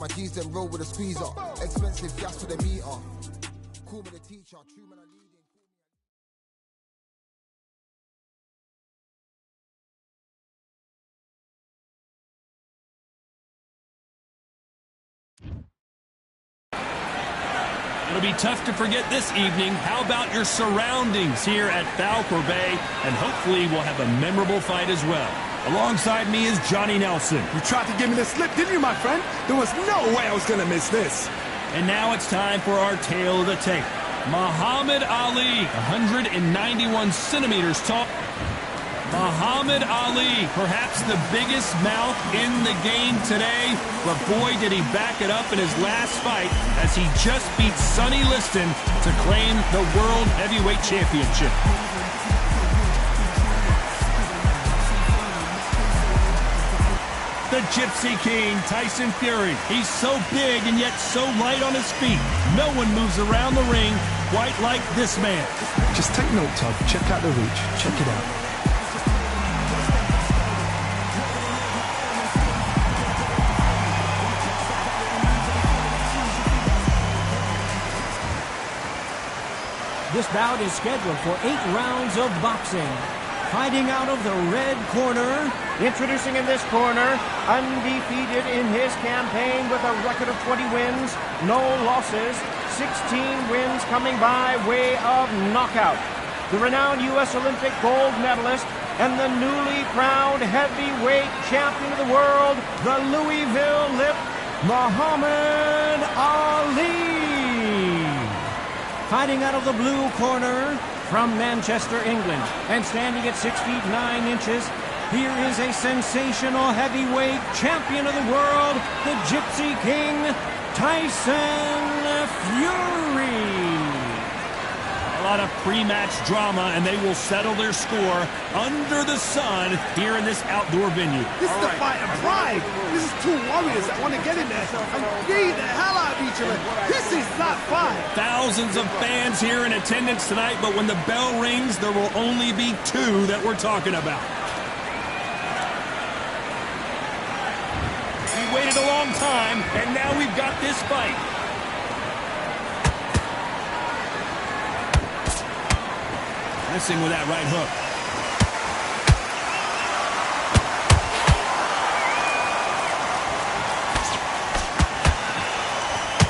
My G's then roll with a squeezer. Expensive gas for the meter. Call me the teacher. True man, I lead It'll be tough to forget this evening. How about your surroundings here at Falcor Bay? And hopefully we'll have a memorable fight as well. Alongside me is Johnny Nelson. You tried to give me the slip, didn't you, my friend? There was no way I was going to miss this. And now it's time for our tale of the tape. Muhammad Ali, 191 centimeters tall. Muhammad Ali, perhaps the biggest mouth in the game today, but boy did he back it up in his last fight as he just beat Sonny Liston to claim the World Heavyweight Championship. The Gypsy King, Tyson Fury. He's so big and yet so light on his feet. No one moves around the ring quite like this man. Just take note, Todd. Check out the reach. Check it out. This bout is scheduled for 8 rounds of boxing. Fighting out of the red corner, introducing in this corner, undefeated in his campaign with a record of 20 wins, no losses, 16 wins coming by way of knockout. The renowned U.S. Olympic gold medalist and the newly crowned heavyweight champion of the world, the Louisville Lip, Muhammad Ali. Fighting out of the blue corner, from Manchester, England, and standing at 6 feet 9 inches, here is a sensational heavyweight champion of the world, the Gypsy King, Tyson Fury. A lot of pre-match drama, and they will settle their score under the sun here in this outdoor venue. This is the fight of pride. This is two warriors that want to get in there and beat the hell out of each other. This is that fight. Thousands of fans here in attendance tonight, but when the bell rings, there will only be 2 that we're talking about. We waited a long time, and now we've got this fight. Missing with that right hook.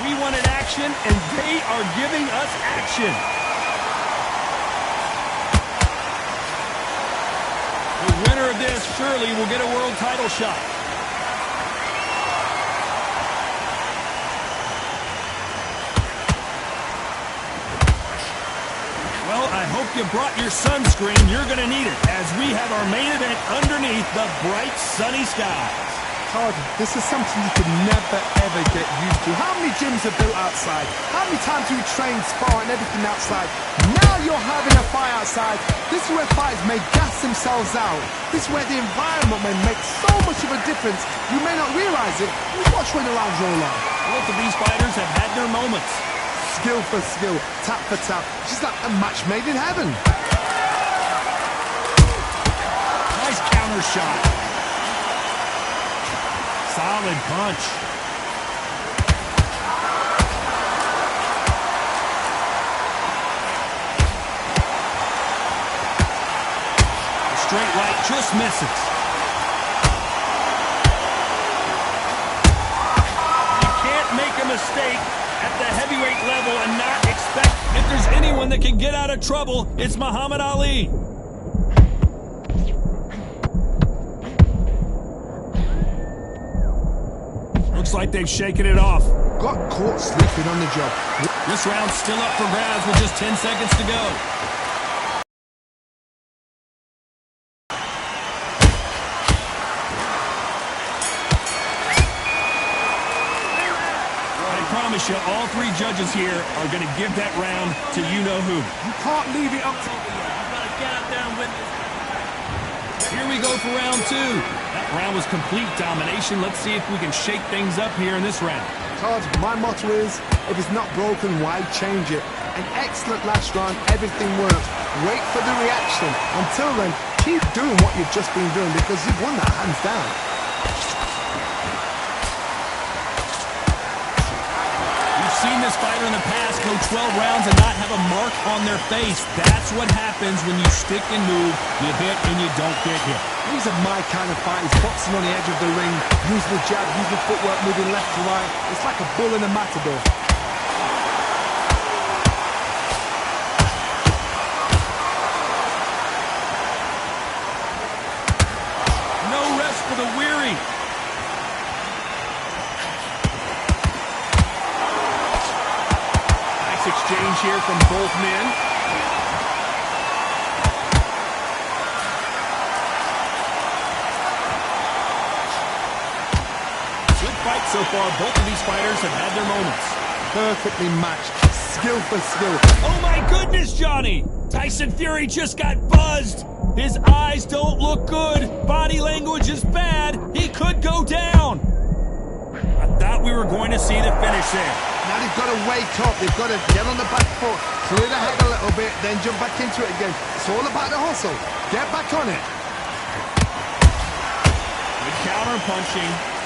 We wanted action, and they are giving us action. The winner of this surely will get a world title shot. Well, I hope you brought your sunscreen. You're going to need it as we have our main event underneath the bright sunny skies. Todd, this is something you could never, ever get used to. How many gyms are built outside? How many times do you train, spar, and everything outside? Now you're having a fight outside. This is where fighters may gas themselves out. This is where the environment may make so much of a difference. You may not realize it. You watch when the rounds roll on. Both of these fighters have had their moments. Skill for skill, tap for tap. Just like a match made in heaven. Nice counter shot. Solid punch. The straight right just misses. You can't make a mistake at the heavyweight level and not expect, if there's anyone that can get out of trouble, it's Muhammad Ali. Looks like they've shaken it off. Got caught sleeping on the job. This round's still up for grabs with just 10 seconds to go. You, all 3 judges here are going to give that round to you-know-who. You can't leave it up to... You've got to get out there and win this. Here we go for round 2. That round was complete domination. Let's see if we can shake things up here in this round. Todd, my motto is, if it's not broken, why change it? An excellent last round, everything worked. Wait for the reaction. Until then, keep doing what you've just been doing because you've won that hands down. seen this fighter in the past go 12 rounds and not have a mark on their face. That's what happens when you stick and move. You hit and you don't get hit. These are my kind of fighters, boxing on the edge of the ring, using the jab, using the footwork, moving left to right. It's like a bull in a matador. No rest for the weary. Nice exchange here from both men. Fight so far. Both of these fighters have had their moments. Perfectly matched. Skill for skill. Oh my goodness, Johnny! Tyson Fury just got buzzed. His eyes don't look good. Body language is bad. He could go down. I thought we were going to see the finish there. Now they've got to wake up. They've got to get on the back foot, clear the head a little bit, then jump back into it again. It's all about the hustle. Get back on it. Good counter punching.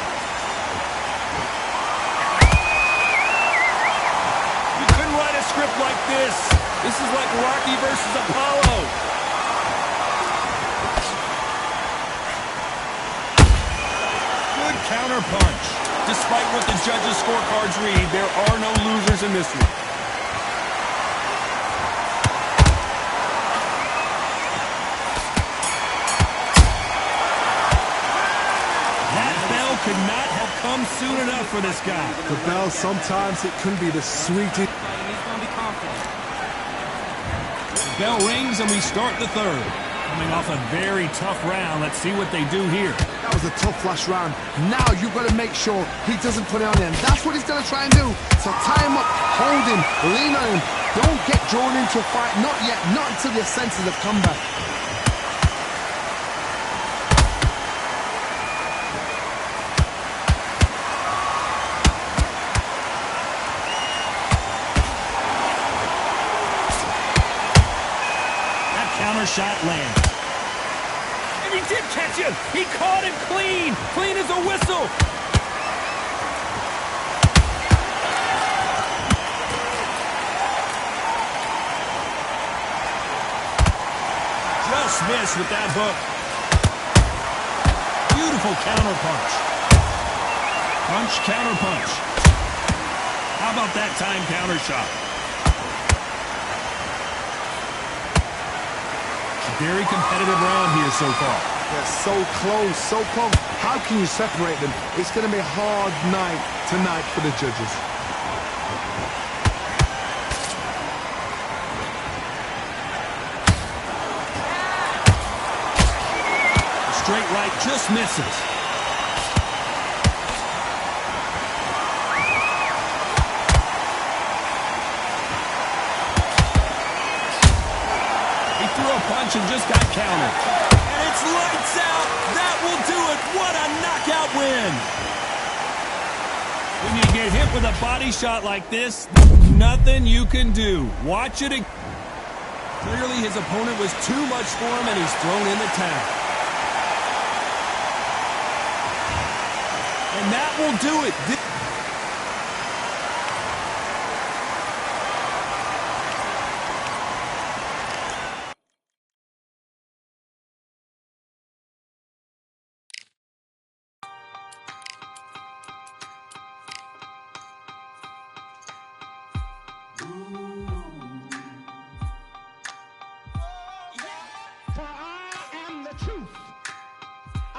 Write a script like this. This is like Rocky versus Apollo. Good counter punch. Despite what the judges' scorecards read, there are no losers in this one. That bell could not have come soon enough for this guy. The bell, sometimes it can be the sweetest. Bell rings and we start the third. Coming off a very tough round. Let's see what they do here. That was a tough last round. Now you've got to make sure he doesn't put it on him. That's what he's going to try and do. So tie him up, hold him, lean on him. Don't get drawn into a fight. Not yet. Not until your senses have come back. Shot lands. And he did catch him. He caught him clean. Clean as a whistle. Just missed with that hook. Beautiful counter punch. Punch, counter punch. How about that time counter shot? Very competitive round here so far. They're so close, so close. How can you separate them? It's going to be a hard night tonight for the judges. Straight right just misses. Punch and just got countered. And it's lights out. That will do it. What a knockout win. When you get hit with a body shot like this, nothing you can do. Watch it again. Clearly his opponent was too much for him and he's thrown in the towel. And that will do it. For I am the truth. I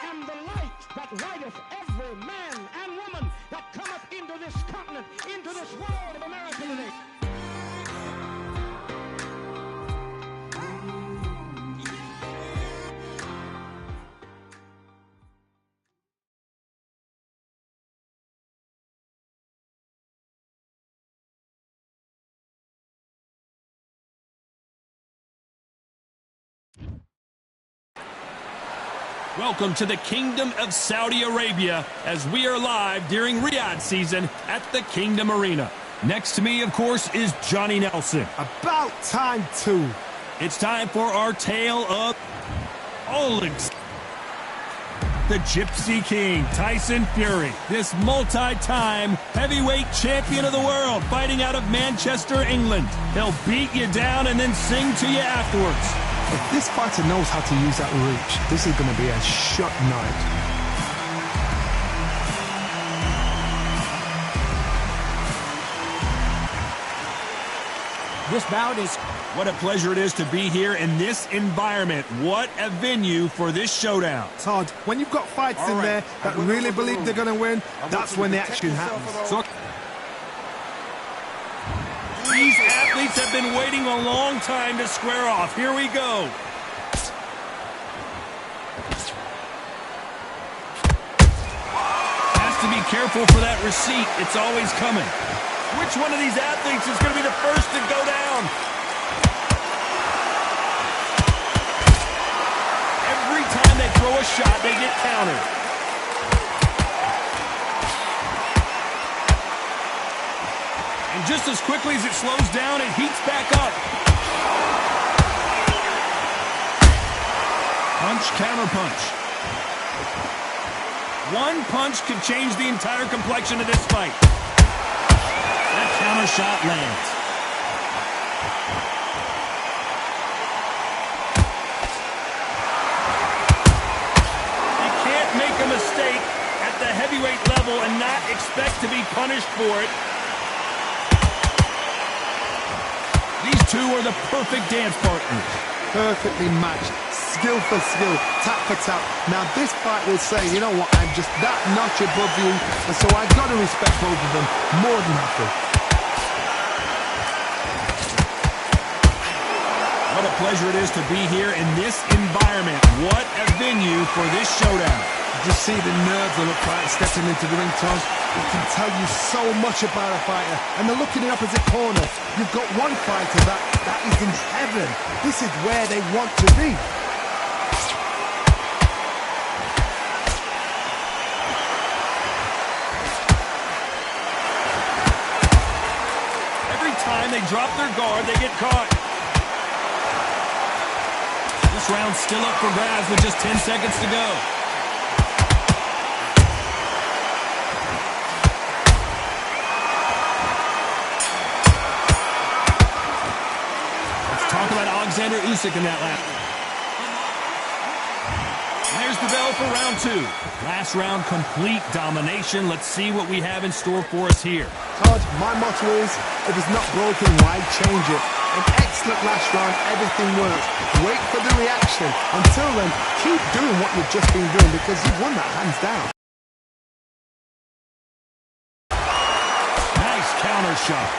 am the light that lighteth every man and woman that cometh into this continent, into this world of America today. Welcome to the Kingdom of Saudi Arabia as we are live during Riyadh season at the Kingdom Arena. Next to me, of course, is Johnny Nelson. About time, too. It's time for our tale of Olex. the Gypsy King, Tyson Fury. This multi-time heavyweight champion of the world fighting out of Manchester, England. He'll beat you down and then sing to you afterwards. If this fighter knows how to use that reach, this is going to be a shot night. This bout is... What a pleasure it is to be here in this environment. What a venue for this showdown. Todd, when you've got fights in there that really believe they're going to win, that's when the action happens. So these athletes have been waiting a long time to square off. Here we go. Has to be careful for that receipt. It's always coming. Which one of these athletes is going to be the first to go down? Every time they throw a shot, they get countered. And just as quickly as it slows down, it heats back up. Punch, counter punch. One punch could change the entire complexion of this fight. That counter shot lands. You can't make a mistake at the heavyweight level and not expect to be punished for it. These two are the perfect dance partners. Perfectly matched, skill for skill, tap for tap. Now this fight will say, you know what, I'm just that notch above you, and so I've got to respect both of them more than happy. What a pleasure it is to be here in this environment. What a venue for this showdown. Just see the nerves on the fight stepping into the ring, Tom. It can tell you so much about a fighter. And they're looking in opposite corner. You've got one fighter that is in heaven. This is where they want to be. Every time they drop their guard, they get caught. This round's still up for grabs with just 10 seconds to go. Let's talk about Alexander Usyk in that last. There's the bell for round two. Last round, complete domination. Let's see what we have in store for us here. Todd, my motto is, if it's not broken, why change it? An excellent last round, everything works. Wait for the reaction. Until then, keep doing what you've just been doing because you've won that hands down. Nice counter shot.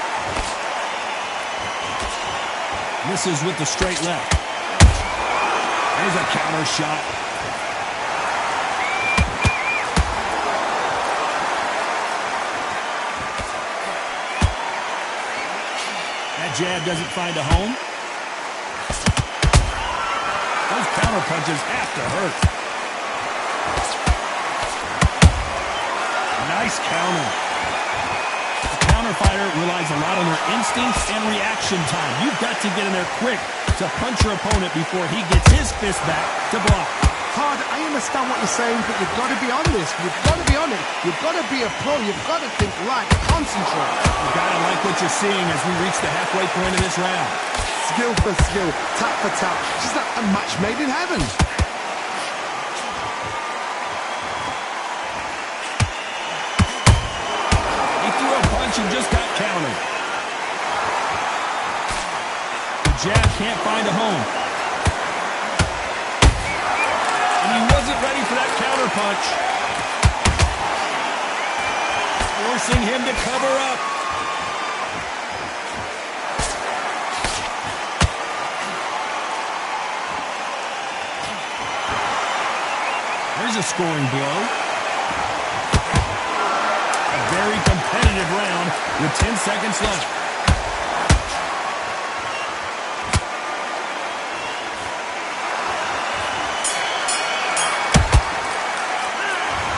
Misses with the straight left. There's a counter shot. That jab doesn't find a home. Those counter punches have to hurt. Nice counter. The counter fighter relies a lot on their instincts and reaction time. You've got to get in there quick to punch your opponent before he gets his fist back to block. Todd, I understand what you're saying, but you've got to be honest. You've got to be on it. You've got to be a pro. You've got to think right. Concentrate. You gotta like what you're seeing as we reach the halfway point of this round. Skill for skill, tap for tap. Just like a match made in heaven. He threw a punch and just got countered. The jab can't find a home. And he wasn't ready for that counter punch. Forcing him to cover up. There's a scoring blow. A very competitive round with 10 seconds left.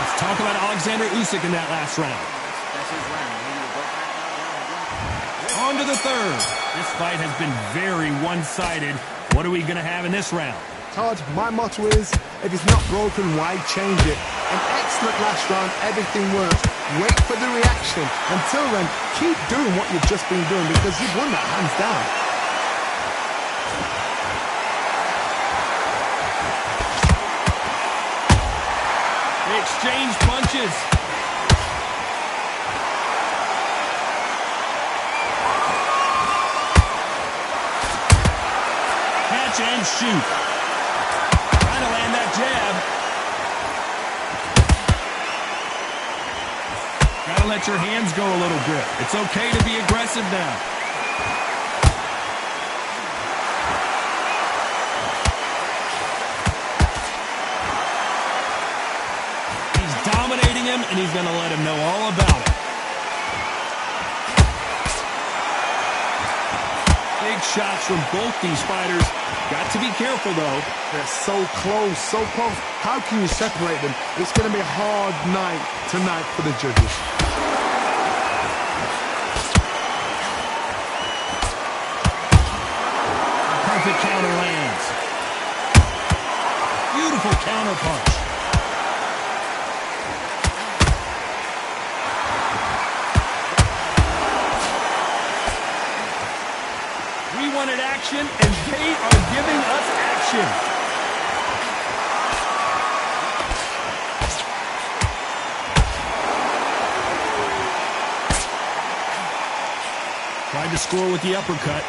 Let's talk about Alexander Usyk in that last round. On to the third. This fight has been very one-sided. What are we going to have in this round? worked hard. My motto is, if it's not broken, why change it? An excellent last round, everything works. Wait for the reaction. Until then, keep doing what you've just been doing because you've won that hands down. They exchange punches. Catch and shoot. Trying to land that jab. Gotta let your hands go a little bit. It's okay to be aggressive now. He's dominating him, and he's going to let him know all about it. Big shots from both these fighters. Got to be careful, though. They're so close, so close. How can you separate them? It's going to be a hard night tonight for the judges. Perfect counter lands. Beautiful counter punch. We wanted action, and they are giving us action. Tried to score with the uppercut.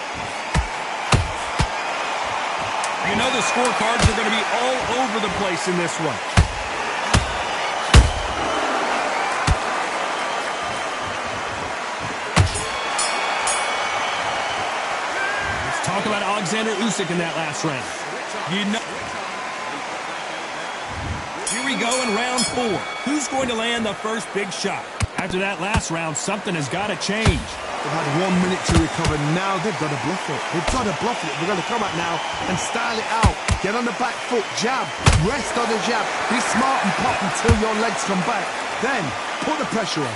You know the scorecards are going to be all over the place in this one. Let's talk about Alexander Usyk in that last round. You know. Here we go in round 4. Who's going to land the first big shot? After that last round, something has got to change. They've had 1 minute to recover. Now they've got to bluff it. They've got to bluff it. They've got to come out now and style it out. Get on the back foot, jab, rest on the jab. Be smart and pop until your legs come back. Then put the pressure on.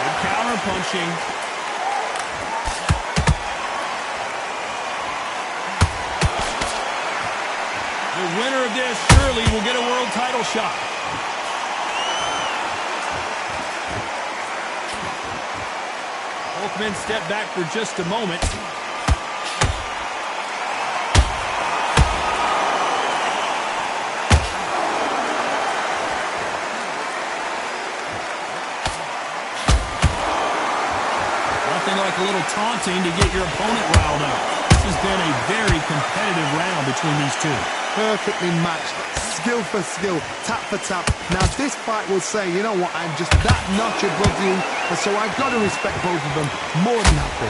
Good counter punching. The winner of this surely will get a world title shot. Both men step back for just a moment. Nothing like a little taunting to get your opponent riled up. This has been a very competitive round between these two. Perfectly matched, skill for skill, tap for tap. Now this fight will say, you know what, I'm just that notch above you, and so I've got to respect both of them more than happy.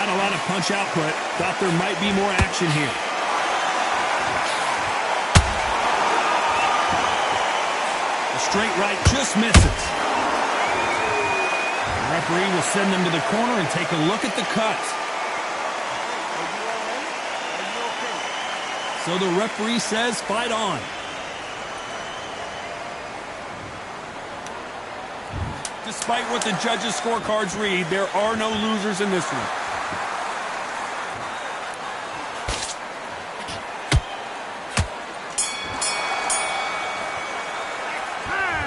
Not a lot of punch output. Thought there might be more action here. The straight right just misses. The referee will send them to the corner and take a look at the cuts. So the referee says, fight on. Despite what the judges' scorecards read, there are no losers in this one.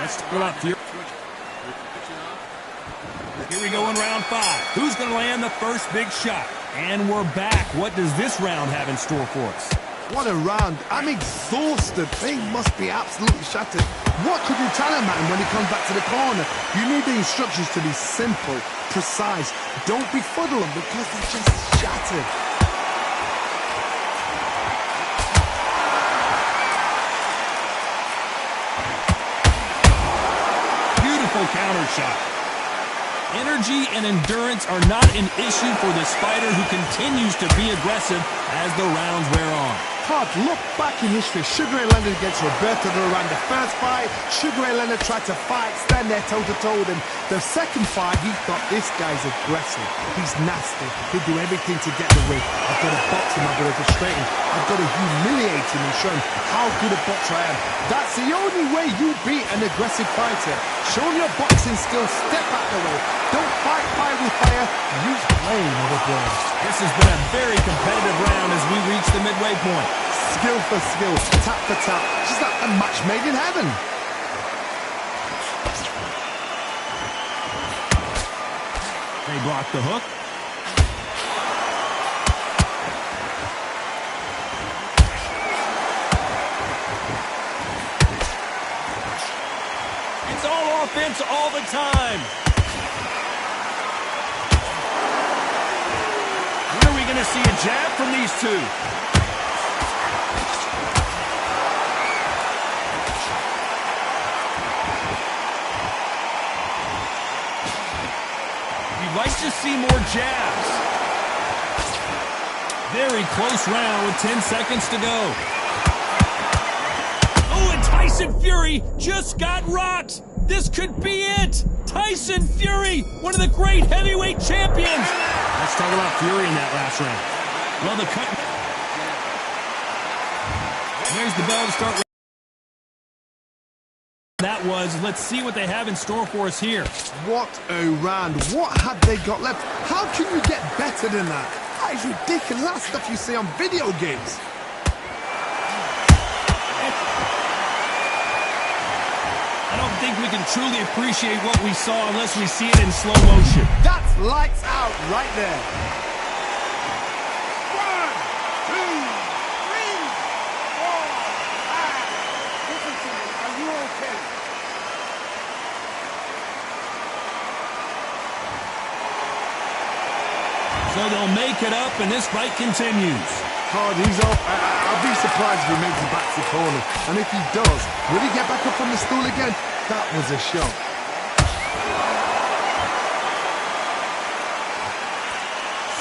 Let's talk about Fury. Here we go in round 5. Who's going to land the first big shot? And we're back. What does this round have in store for us? What a round. I'm exhausted. They must be absolutely shattered. What could you tell a man when he comes back to the corner? You need the instructions to be simple, precise. Don't befuddle them because they're just shattered. Beautiful counter shot. Energy and endurance are not an issue for this fighter who continues to be aggressive as the rounds wear on. Todd, look back in history. Sugar Ray Leonard against Roberto Duran. The first fight, Sugar Ray Leonard tried to fight, stand there toe-to-toe with him. The second fight, he thought, this guy's aggressive. He's nasty. He'll do everything to get the win. I've got to box him. I've got to frustrate him. I've got to humiliate him and show him how good a boxer I am. That's the only way you beat an aggressive fighter. Show him your boxing skills. Step out the way. Don't fight fire with fire. Use blame over blows. This has been a very competitive round as we reach the midway point. Skill for skill, tap for tap, just like a match made in heaven. They block the hook. It's all offense all the time. When are we going to see a jab from these two? You'd like to see more jabs. Very close round with 10 seconds to go. Oh, and Tyson Fury just got rocked. This could be it. Tyson Fury, one of the great heavyweight champions. Let's talk about Fury in that last round. Well, the cut. There's the bell to start. That was. Let's see what they have in store for us here. What a round. What have they got left? How can you get better than that? That is ridiculous. That's stuff you see on video games. I don't think we can truly appreciate what we saw unless we see it in slow motion. That's lights out right there. 1, 2, 3, 4, 5. Listen to me. Are you okay? So they'll make it up, and this fight continues. Hard, he's off. I'll be surprised if he makes it back to the corner. And if he does, will he get back up from the stool again? That was a shot.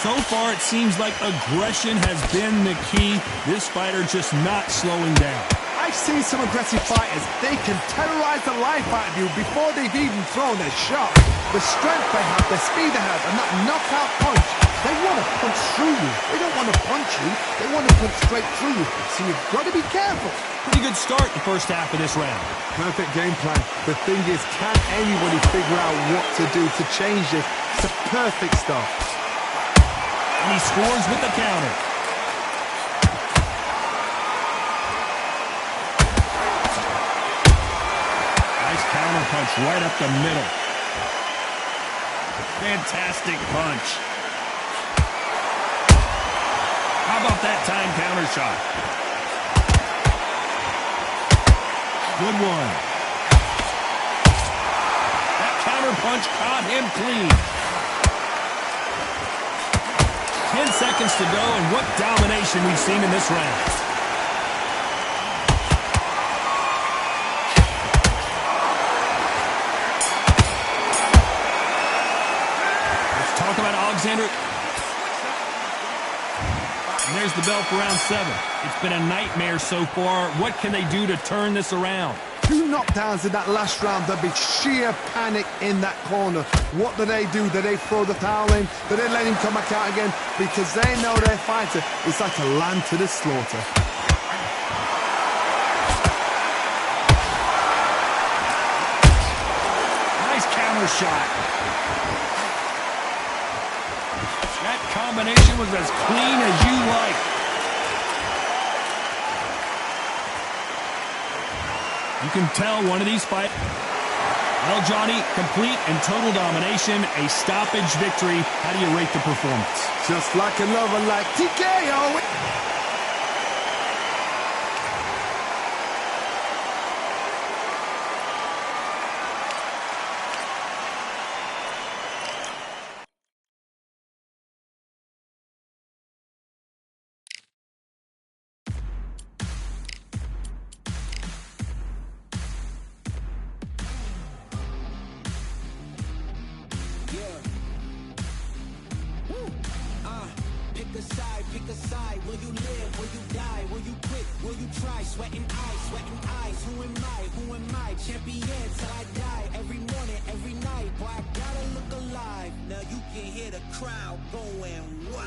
So far, it seems like aggression has been the key. This fighter just not slowing down. I've seen some aggressive fighters. They can terrorize the life out of you before they've even thrown their shot. The strength they have, the speed they have, and that knockout punch. They want to punch through you. They don't want to punch you. They want to punch straight through you. So you've got to be careful. Pretty good start the first half of this round. Perfect game plan. The thing is, can anybody figure out what to do to change this? It's a perfect start. And he scores with the counter. Nice counter punch right up the middle. Fantastic punch. How about that time counter shot? Good one. That counter punch caught him clean. 10 seconds to go, and what domination we've seen in this round. Let's talk about Alexander. And there's the bell for round 7. It's been a nightmare so far. What can they do to turn this around? 2 knockdowns in that last round. There'll be sheer panic in that corner. What do? Do they throw the towel in? Do they let him come back out again? Because they know their fighter is like a lamb to the slaughter. Nice counter shot. That combination was as clean as you like. You can tell one of these fights. Well, Johnny, complete and total domination, a stoppage victory. How do you rate the performance? Just like a lover like TKO. Pick a side, pick a side. Will you live? Will you die? Will you quit? Will you try? Sweating eyes, sweating eyes. Who am I? Who am I? Champion till I die. Every morning, every night. Boy, I gotta look alive. Now you can hear the crowd going wow.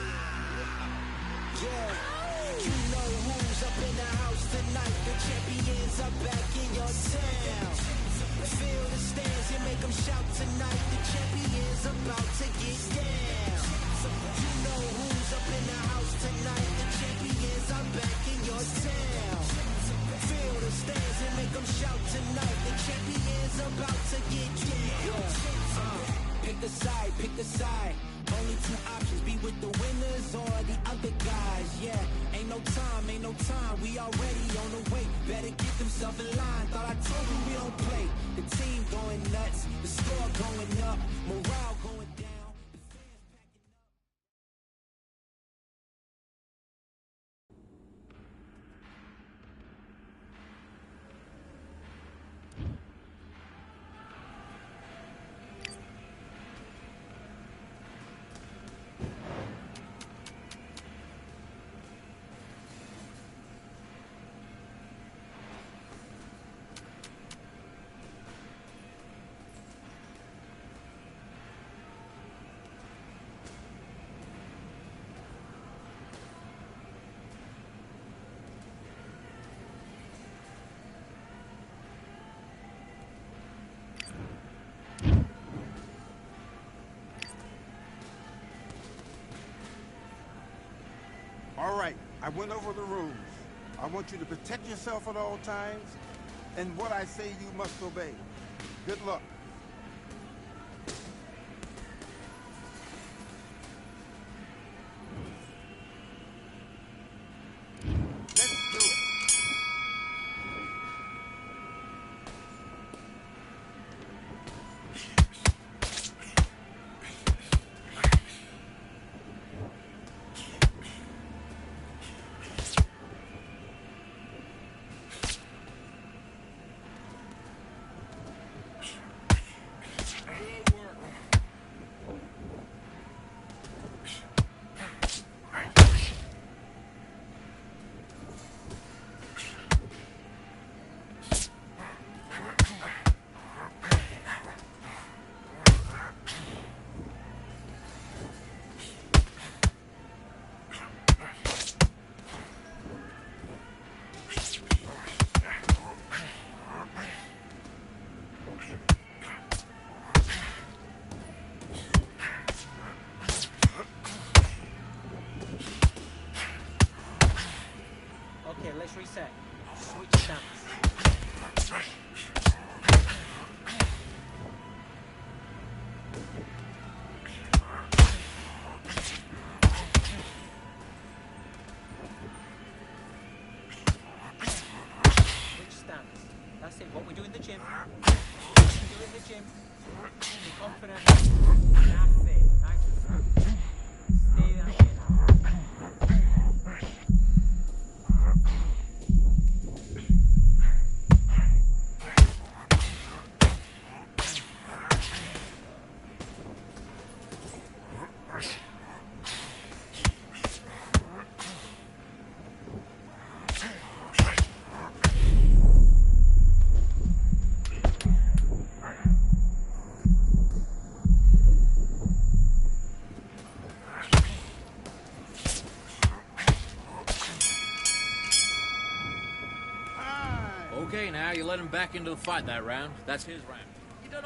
Yeah. You know who's up in the house tonight. The champions are back in your town. Feel the stands and make them shout tonight. The champions about to get down. You know who's up in the house tonight. The champions are back in your town. Feel the stands and make them shout tonight. The champions about to get down. Pick a side, pick a side. Only two options, be with the winners or the other guys. Yeah, ain't no time, we already on the way. Better get themselves in line. Thought I told you we don't play. The team going nuts, the score going up, morale going down. All right, I went over the rules. I want you to protect yourself at all times, and what I say you must obey. Good luck. Let's do it. Okay, let's reset. Switch stance. Switch stance. That's it. What we do in the gym. What we do in the gym. Be confident. That's it. Nice. Stay that way. Okay, now you let him back into the fight that round. That's his round. You don't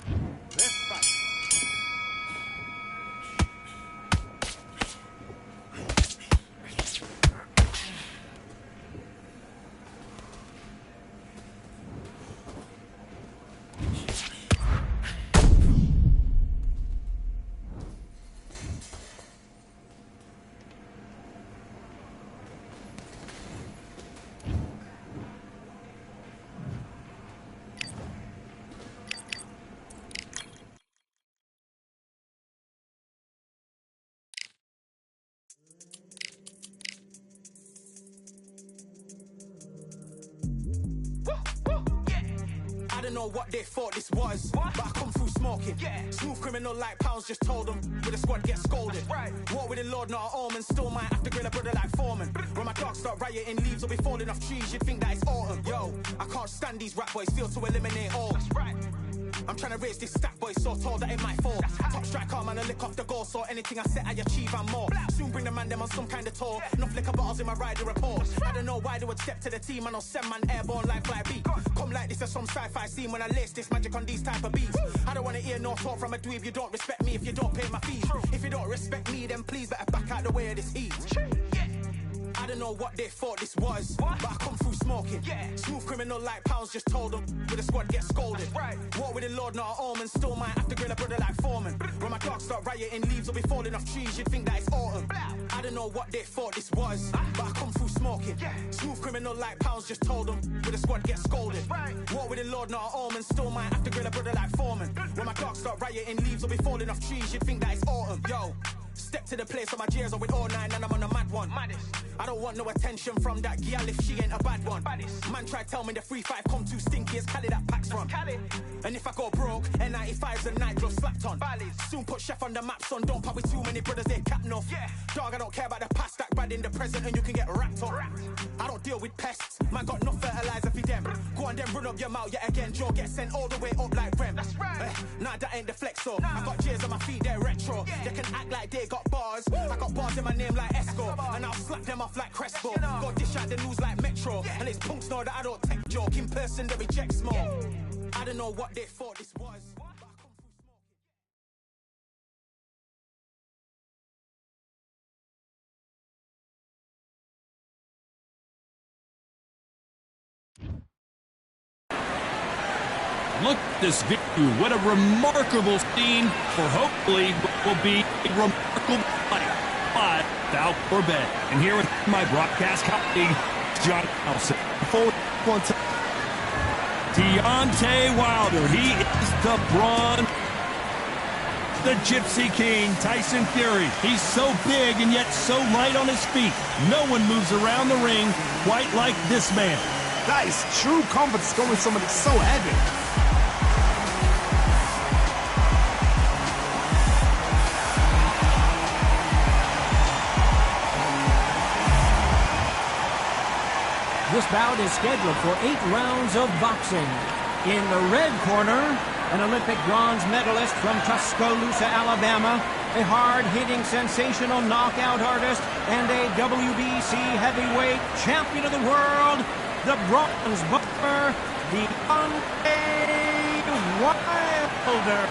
don't know what they thought this was, but I come through smoking. Smooth criminal like pounds, just told them with the squad get scolded. Walk with the Lord, not an omen. Still might have to grill a brother like Foreman. When my dogs start rioting, leaves will be falling off trees. You'd think that it's autumn. Yo, I can't stand these rap boys, feel to eliminate all. I'm trying to raise this stack, boy, so tall that it might fall. Top striker, man, I lick off the goal, so anything I set, I achieve and more. Soon bring the man them on some kind of tour. Enough liquor bottles in my rider report. I don't know why they would step to the team, I know send man airborne like fly beat. Come like this as some sci-fi scene when I lace this magic on these type of beats. I don't wanna hear no talk from a dweeb. You don't respect me if you don't pay my fees. If you don't respect me, then please better back out the way of this heat. I don't know what they thought this was, but I come through smoking. Smooth criminal like pounds, just told them with the squad get scolded. Walk with the Lord, not an omen. Still might have to grill a brother like Foreman. When my dogs start rioting, leaves will be falling off trees. You'd think that it's autumn. I don't know what they thought this was, but I come through smoking. Smooth criminal like pounds, just told them with the squad get scolded. Walk with the Lord, not an omen. Still might have to grill a brother like Foreman. When my dogs start rioting, leaves will be falling off trees. You'd think that it's autumn. Yo, step to the place where my J's are with all nine and I'm on a mad one. I don't want no attention from that gal if she ain't a bad one. Man try tell me the 3-5 come too stinky, it's Cali that packs from. And if I go broke, N95's a night glove slapped on. Soon put Chef on the map, son, don't pop with too many brothers, they cap enough. Dog, I don't care about the past, that bad in the present and you can get wrapped up. I don't deal with pests, man got no fertilizer for them. Go on then run up your mouth yet again, Joe get sent all the way up like Rem. Nah, that ain't the flex, so I got J's on my feet, they're retro. They can act like they got bars, I got bars in my name like Esco, and I'll slap them off like Crespo. Go dish out the news like Metro, and it's punks know that I don't take joke. In person they reject smoke. I don't know what they thought this was. Look at this view. What a remarkable scene for hopefully what will be a remarkable fight. But without or bet. And here with my broadcast colleague, John Nelson. Deontay Wilder. He is the Braun, the Gypsy King, Tyson Fury. He's so big and yet so light on his feet. No one moves around the ring quite like this man. That is true confidence going with someone that's so heavy. This bout is scheduled for 8 rounds of boxing. In the red corner, an Olympic bronze medalist from Tuscaloosa, Alabama, a hard-hitting, sensational knockout artist, and a WBC heavyweight champion of the world, the bronze buckler, Deontay Wilder.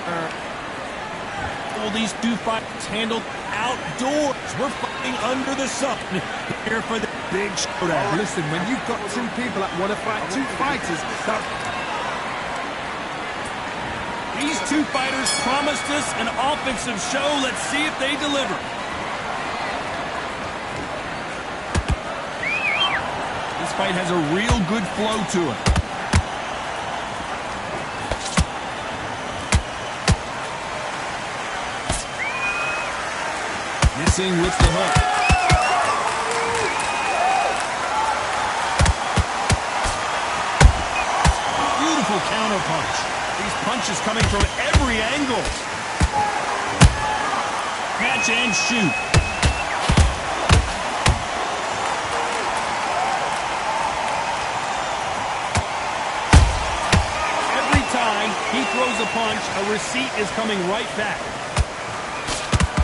All these two fights handled outdoors. We're fighting under the sun here for the big showdown. Listen, when you've got two people that want to fight, two fighters, these two fighters promised us an offensive show. Let's see if they deliver. This fight has a real good flow to it. Missing with the hook. Beautiful counter punch. These punches coming from every angle. Catch and shoot. Every time he throws a punch, a receipt is coming right back.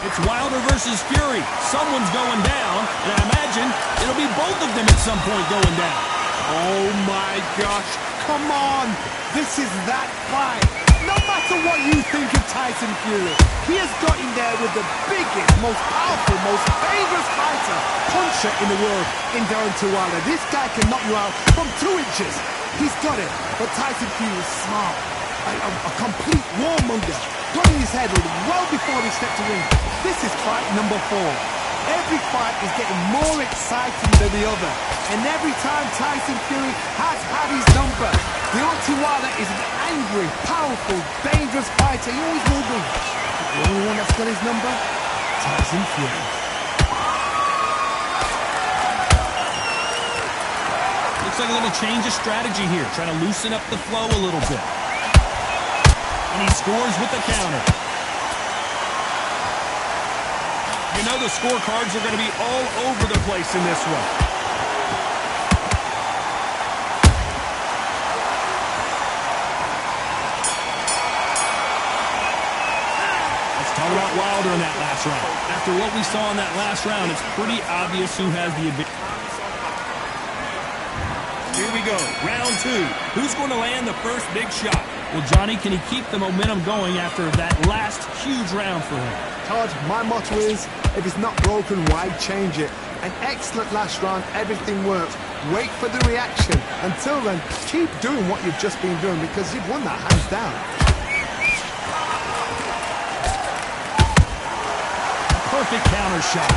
It's Wilder versus Fury. Someone's going down, and I imagine it'll be both of them at some point going down. oh my gosh, come on. This is that fight. No matter what you think of Tyson Fury, he has got in there with the biggest, most powerful, most dangerous fighter, puncher in the world in Deontay Wilder. This guy can knock you out from 2 inches. He's got it, but Tyson Fury is smart. A complete warmonger. Got in his head well before he stepped to ring. This is fight number 4. Every fight is getting more exciting than the other. And every time Tyson Fury has had his number. Deontay Wilder is an angry, powerful, dangerous fighter. He always will be. But the only one that's got his number? Tyson Fury. Looks like a little change of strategy here. Trying to loosen up the flow a little bit. And he scores with the counter. You know the scorecards are going to be all over the place in this one. Let's talk about Wilder in that last round. After what we saw in that last round, it's pretty obvious who has the advantage. Here we go, round 2. Who's going to land the first big shot? Well, Johnny, can he keep the momentum going after that last huge round for him? Todd, my motto is, if it's not broken, why change it? An excellent last round, everything works. Wait for the reaction. Until then, keep doing what you've just been doing because you've won that hands down. Perfect counter shot.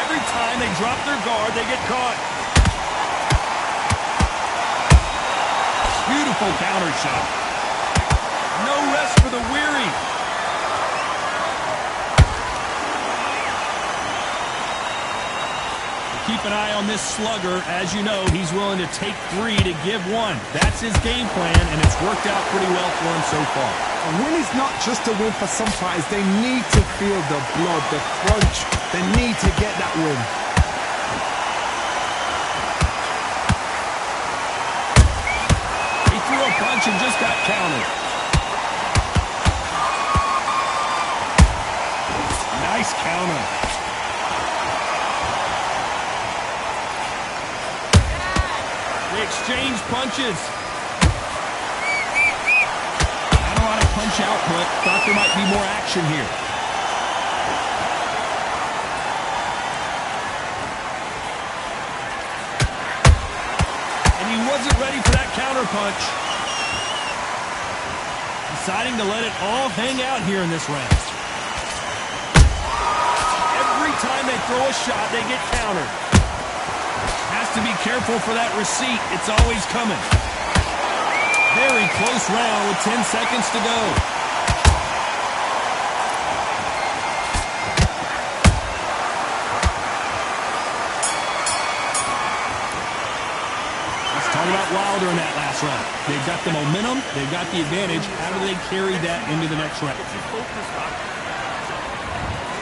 Every time they drop their guard, they get caught. Beautiful counter shot. No rest for the weary. Keep an eye on this slugger. As you know, he's willing to take 3 to give 1. That's his game plan, and it's worked out pretty well for him so far. A win is not just a win for some fighters. They need to feel the blood, the crunch. They need to get that win. He threw a punch and just got countered. Nice counter. They exchange punches. Not a lot of punch output. Thought there might be more action here. And he wasn't ready for that counter punch. Deciding to let it all hang out here in this round. Every time they throw a shot, they get countered. Has to be careful for that receipt. It's always coming. Very close round with 10 seconds to go. Let's talk about Wilder in that last round. They've got the momentum. They've got the advantage. How do they carry that into the next round?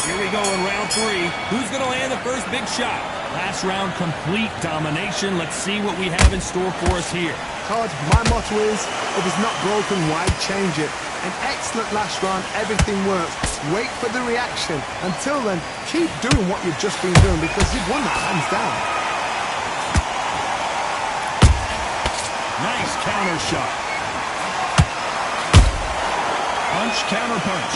Here we go in round 3. Who's going to land the first big shot? Last round, complete domination. Let's see what we have in store for us here. Todd, my motto is, if it's not broken, why change it? An excellent last round, everything works. Wait for the reaction. Until then, keep doing what you've just been doing because you've won that hands down. Nice counter shot. Punch, counter punch.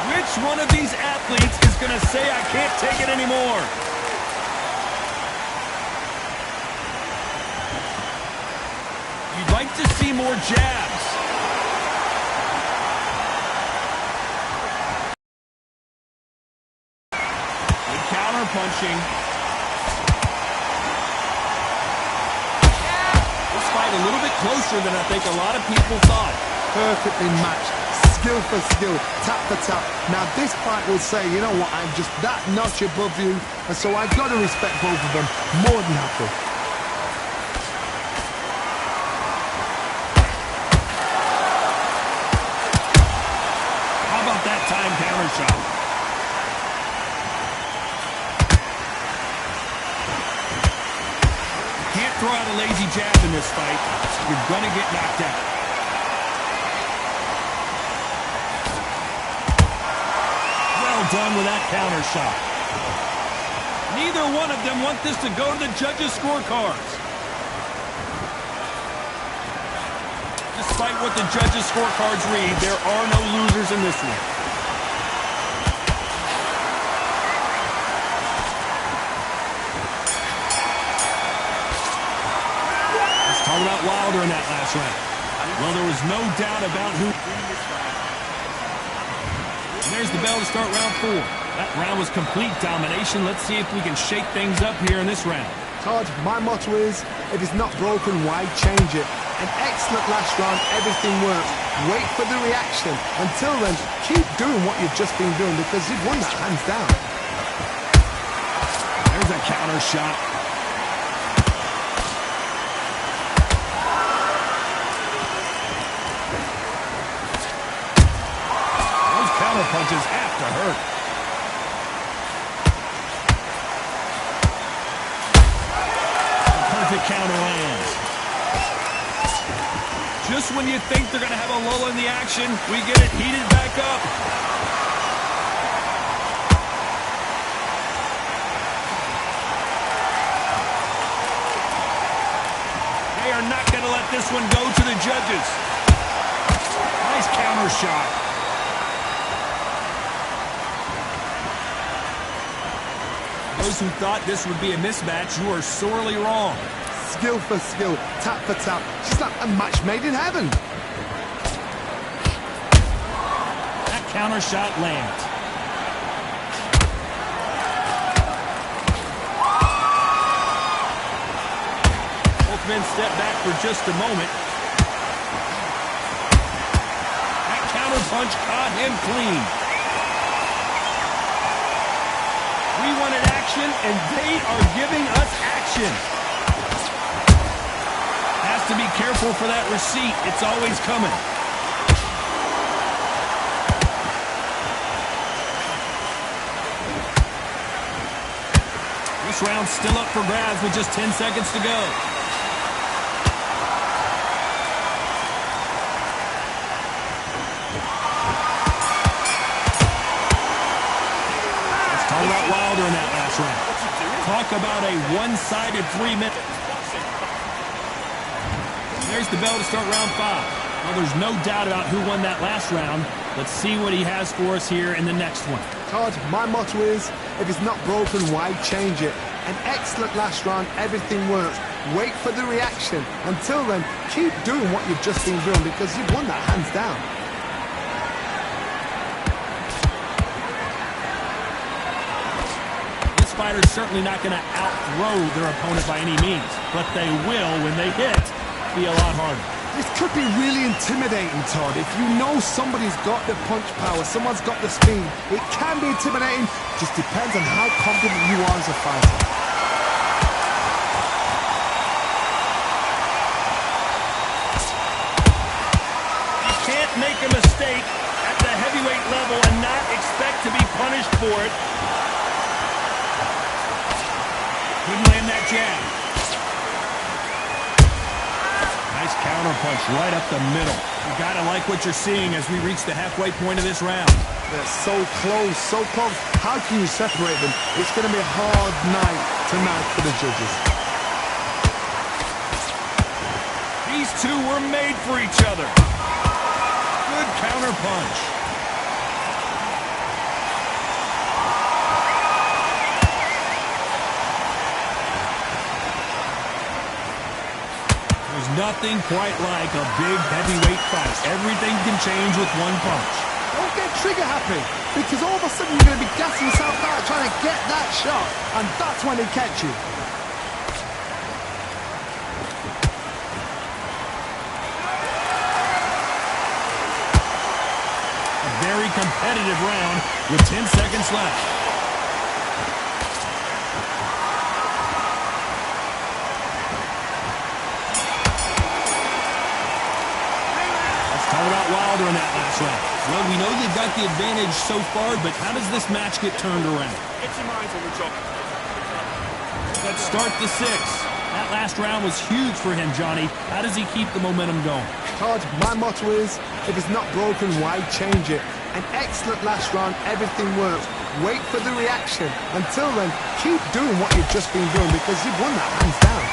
Which one of these athletes is going to say, I can't take it anymore? You'd like to see more jabs. Good counter punching. This fight a little bit closer than I think a lot of people thought. Perfectly matched. Skill for skill, tap for tap. Now this fight will say, you know what, I'm just that notch above you, and so I've got to respect both of them more than happy. How about that time counter shot? You can't throw out a lazy jab in this fight. You're going to get knocked out. Done with that counter shot. Neither one of them want this to go to the judges' scorecards. Despite what the judges' scorecards read, there are no losers in this one. Let's talk about Wilder in that last round. Well, there was no doubt about who... There's the bell to start round 4. That round was complete domination. Let's see if we can shake things up here in this round. Todd, my motto is, if it's not broken, why change it? An excellent last round, everything works. Wait for the reaction. Until then, keep doing what you've just been doing because you've won that hands down. There's a counter shot. Those counter punches have to hurt. The perfect counter lands. Just when you think they're going to have a lull in the action, we get it heated back up. They are not going to let this one go to the judges. Nice counter shot. Those who thought this would be a mismatch, you are sorely wrong. Skill for skill, tap for tap, just like a match made in heaven. That counter shot lands. Both men step back for just a moment. That counter punch caught him clean. We wanted action, and they are giving us action. Has to be careful for that receipt. It's always coming. This round's still up for grabs with just 10 seconds to go. Let's talk about Wilder in that last round. Talk about a one-sided 3-minute. There's the bell to start round 5. Well, there's no doubt about who won that last round. Let's see what he has for us here in the next one. Todd, my motto is, if it's not broken, why change it? An excellent last round, everything works. Wait for the reaction. Until then, keep doing what you've just been doing because you've won that hands down. This fighter's certainly not going to outthrow their opponent by any means, but they will, when they hit, be a lot harder. This could be really intimidating, Todd. If you know somebody's got the punch power, someone's got the speed, it can be intimidating. Just depends on how confident you are as a fighter. You can't make a mistake at the heavyweight level and not expect to be punished for it. Couldn't land that jab. Nice counter punch right up the middle. You gotta like what you're seeing as we reach the halfway point of this round. They're so close, so close. How can you separate them? It's going to be a hard night tonight for the judges. These two were made for each other. Good counter punch. There's nothing quite like a big heavyweight fight. Everything can change with one punch. Don't get trigger happy, because all of a sudden you're going to be gassing yourself out trying to get that shot, and that's when they catch you. A very competitive round with 10 seconds left. Talk about Wilder in that last round. Well, we know they've got the advantage so far, but how does this match get turned around? Get your minds on the job. Let's start the 6th. That last round was huge for him, Johnny. How does he keep the momentum going? Todd, my motto is, if it's not broken, why change it? An excellent last round, everything works. Wait for the reaction. Until then, keep doing what you've just been doing because you've won that hands down.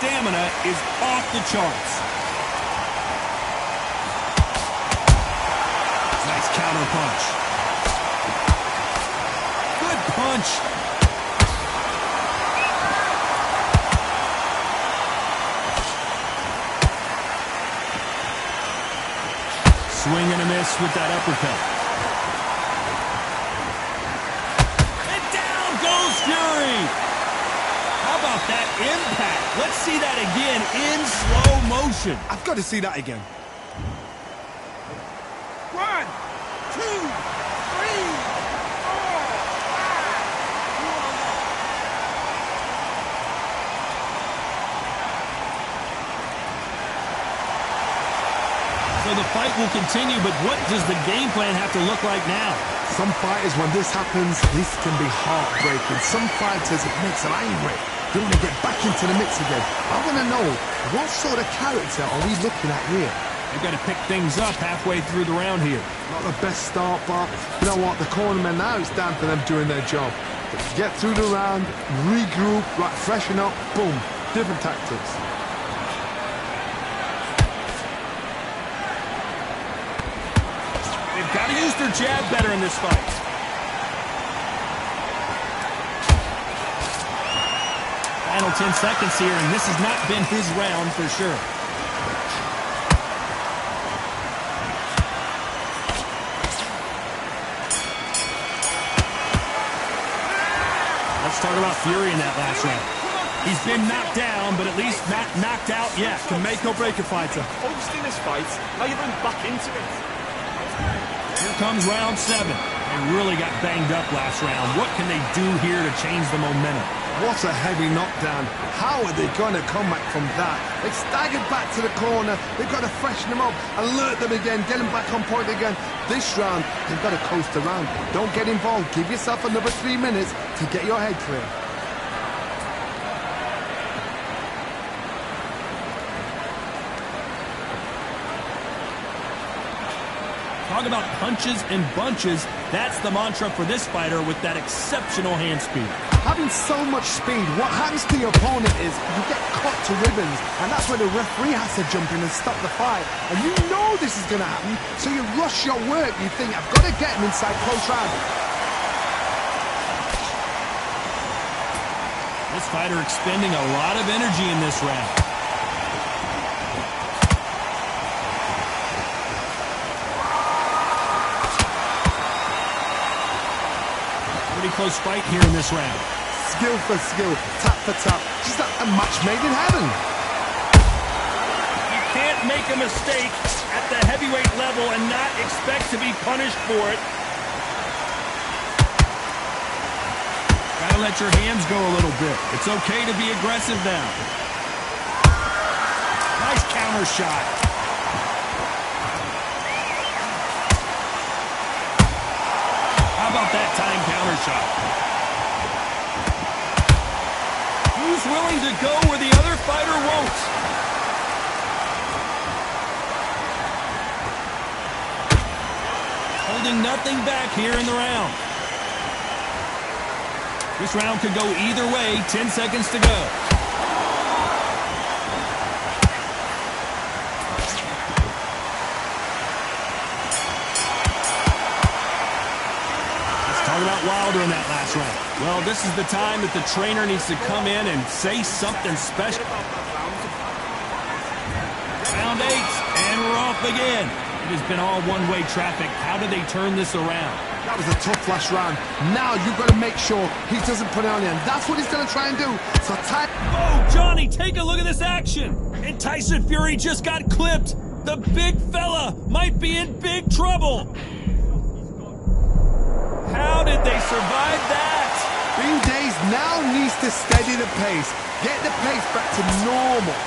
Stamina is off the charts. Nice counter punch. Good punch. Swing and a miss with that uppercut. off that impact. Let's see that again in slow motion. I've got to see that again. 1, 2, 3. So the fight will continue, but what does the game plan have to look like now? Some fighters, when this happens, this can be heartbreaking. Some fighters, it makes them angry. They want to get back into the mix again. I want to know, what sort of character are we looking at here? They've got to pick things up halfway through the round here. Not the best start, but you know what? The cornermen now, it's down to them doing their job. Get through the round, regroup, right, freshen up, boom. Different tactics. They've got to use their jab better in this fight. Final 10 seconds here, and this has not been his round for sure. Let's talk about Fury in that last round. He's been knocked down, but at least not knocked out yet. Can make or break a fighter. Hosting this fight, how you bring back into it? Here comes round 7. They really got banged up last round. What can they do here to change the momentum? What a heavy knockdown. How are they going to come back from that? They staggered back to the corner. They've got to freshen them up, alert them again, get them back on point again. This round, they've got to coast around. Don't get involved. Give yourself another 3 minutes to get your head clear. Talk about punches and bunches. That's the mantra for this fighter with that exceptional hand speed. Having so much speed, what happens to your opponent is you get cut to ribbons, and that's where the referee has to jump in and stop the fight. And you know this is going to happen, so you rush your work. You think, I've got to get him inside close round. This fighter expending a lot of energy in this round. Pretty close fight here in this round. Skill for skill, tap for tap, just like a match made in heaven. You can't make a mistake at the heavyweight level and not expect to be punished for it. Gotta let your hands go a little bit. It's okay to be aggressive now. Nice counter shot. How about that time counter shot? Who's willing to go where the other fighter won't? Holding nothing back here in the round. This round could go either way. 10 seconds to go. Talk about Wilder in that last round. Well, this is the time that the trainer needs to come in and say something special. Round 8, and we're off again. It has been all one-way traffic. How do they turn this around? That was a tough last round. Now you've got to make sure he doesn't put it on you, and that's what he's going to try and do. So Oh, Johnny, take a look at this action. And Tyson Fury just got clipped. The big fella might be in big trouble. How did they survive that? Green Days now needs to steady the pace. Get the pace back to normal.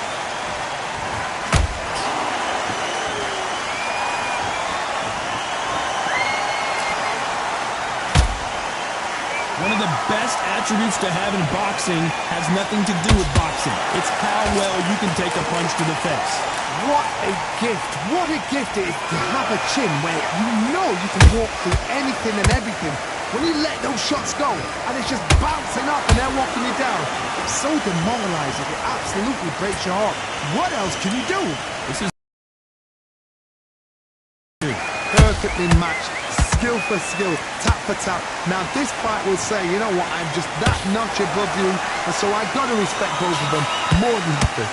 One of the best attributes to have in boxing has nothing to do with boxing. It's how well you can take a punch to the face. What a gift. What a gift it is to have a chin where you know you can walk through anything and everything. When you let those shots go and it's just bouncing up and they're walking you down, it's so demoralizing. It absolutely breaks your heart. What else can you do? This is perfectly matched. Skill for skill, tap for tap. Now this fight will say, you know what, I'm just that notch above you, and so I've got to respect both of them more than happy.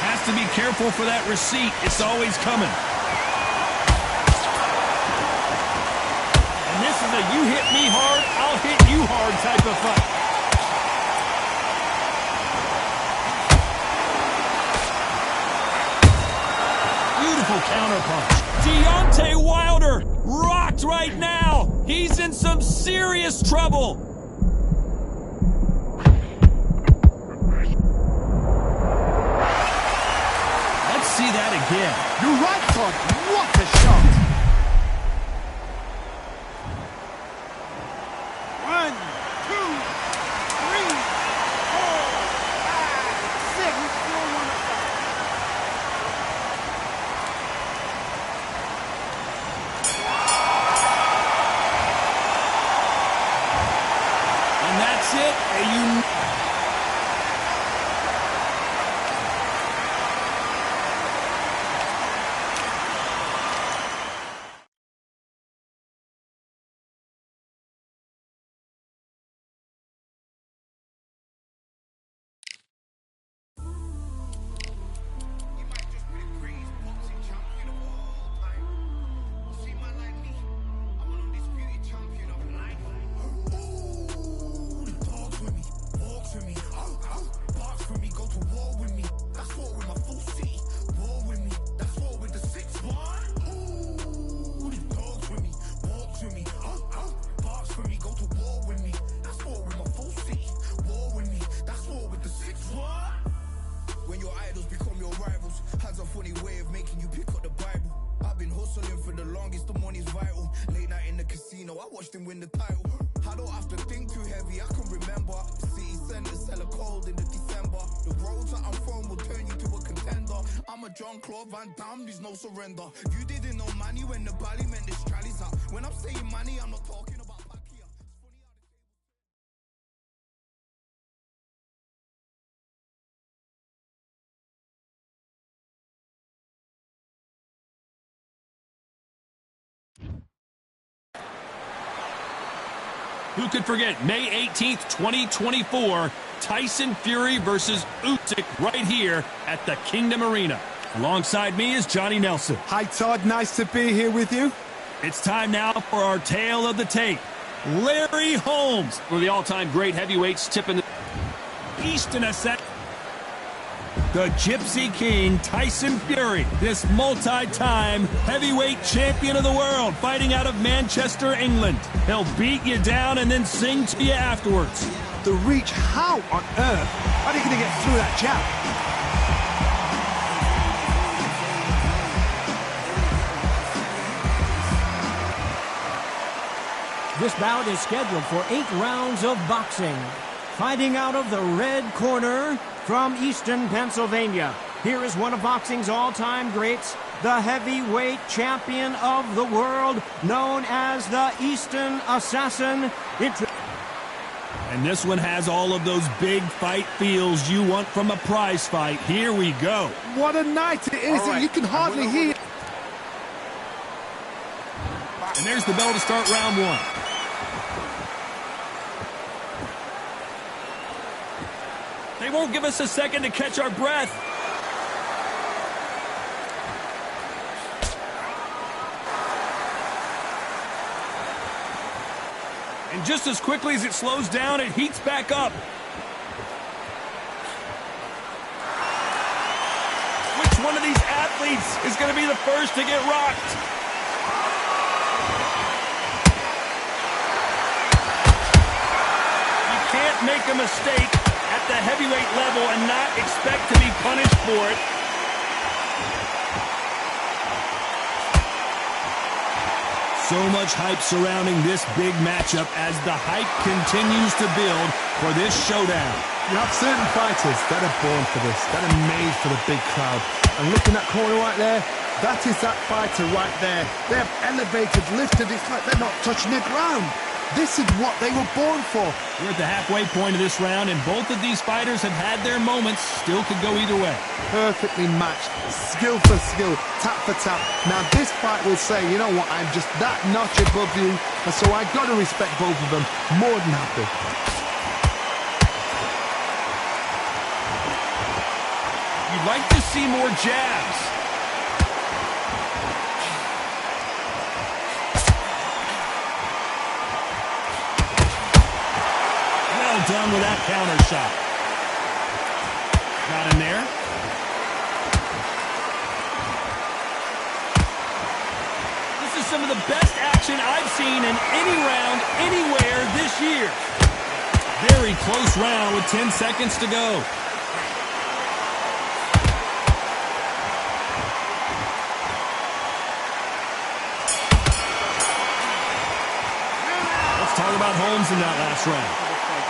Has to be careful for that receipt. It's always coming. And this is a you hit me hard, I'll hit you hard type of fight. powerful counterpunch. Deontay Wilder rocked right now. He's in some serious trouble. Let's see that again. You're right, Todd. What a shot. 1, 2, 3, 4, 5, 6. We still want to fight. And that's it. You might just be the greatest boxing champion of all time. You see, man like me, I'm an undisputed champion of life. Ooh, the dogs with me, walks with me, barks with me, go to war with me. That's war with my full city. War with me, that's war with the 6 bar. Ooh, the dogs with me, walks with me, barks with me, go to war with me. That's war with my full city. War with me, that's war with the 6 bar. When your idols become your rivals, has a funny way of making you pick up the Bible. I've been hustling for the longest, the money's vital. Late night in the casino, I watched him win the title. I don't have to think too heavy, I can remember. The city centers hella cold in the December. The roads that I'm from will turn you to a contender. I'm a Jean-Claude Van Damme, there's no surrender. You didn't know money when the bally meant the strallies up. When I'm saying money, I'm not talking about Bakia. Who could forget May 18th, 2024, Tyson Fury versus Usyk right here at the Kingdom Arena. Alongside me is Johnny Nelson. Hi, Todd. Nice to be here with you. It's time now for our tale of the tape. Larry Holmes, one of the all-time great heavyweights, tipping the East in a set. The Gypsy King, Tyson Fury, this multi-time heavyweight champion of the world, fighting out of Manchester, England. He'll beat you down and then sing to you afterwards. The reach, how on earth are they going to get through that jab? This bout is scheduled for 8 rounds of boxing. Fighting out of the red corner from Easton, Pennsylvania, here is one of boxing's all-time greats, the heavyweight champion of the world, known as the Easton Assassin. And this one has all of those big fight feels you want from a prize fight. Here we go. What a night it is. All right. You can hardly hear. And there's the bell to start round 1. They won't give us a second to catch our breath. And just as quickly as it slows down, it heats back up. Which one of these athletes is going to be the first to get rocked? You can't make a mistake at the heavyweight level and not expect to be punished for it. So much hype surrounding this big matchup as the hype continues to build for this showdown. You have certain fighters that are born for this, that are made for the big crowd. And looking at corner right there, that is that fighter right there. They have elevated, lifted, it's like they're not touching the ground. This is what they were born for. We're at the halfway point of this round, and both of these fighters have had their moments. Still could go either way. Perfectly matched, skill for skill, tap for tap. Now this fight will say, you know what, I'm just that notch above you, and so I got to respect both of them. More than happy. You'd like to see more jabs. Done with that counter shot. Got in there. some of the best action I've seen in any round anywhere this year. Very close round with 10 seconds to go. Let's talk about Holmes in that last round.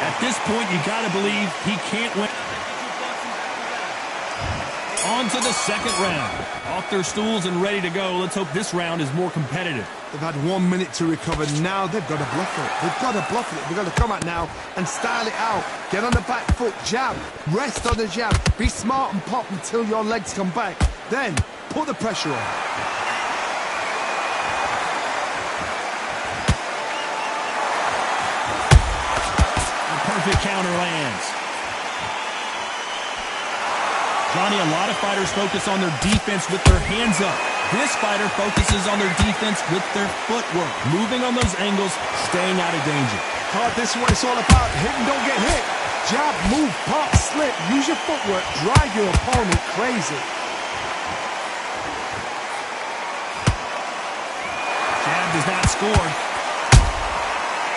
At this point, you got to believe he can't win. On to the second round. Off their stools and ready to go. Let's hope this round is more competitive. They've had 1 minute to recover. Now they've got to bluff it. They've got to bluff it. They've got to come out now and style it out. Get on the back foot, jab. Rest on the jab. Be smart and pop until your legs come back. Then put the pressure on. Perfect counter lands. Johnny, a lot of fighters focus on their defense with their hands up. This fighter focuses on their defense with their footwork. Moving on those angles, staying out of danger. God, this is what it's all about. Hit and don't get hit. Jab, move, pop, slip. Use your footwork. Drive your opponent crazy. Jab does not score.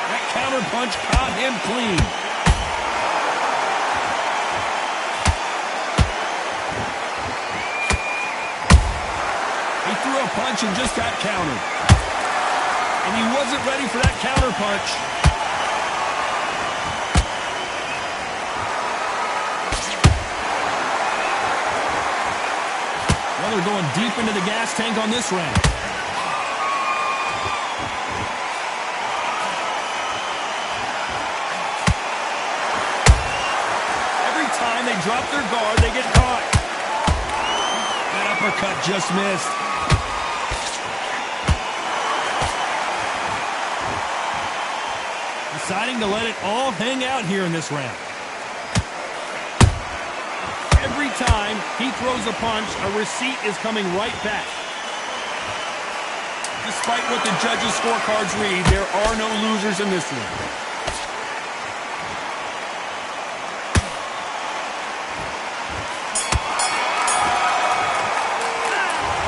That counter punch caught him clean. He threw a punch and just got countered. And he wasn't ready for that counter punch. Well, they're going deep into the gas tank on this round. Every time they drop their guard, they get caught. That uppercut just missed. Deciding to let it all hang out here in this round. Every time he throws a punch, a receipt is coming right back. Despite what the judges' scorecards read, there are no losers in this one.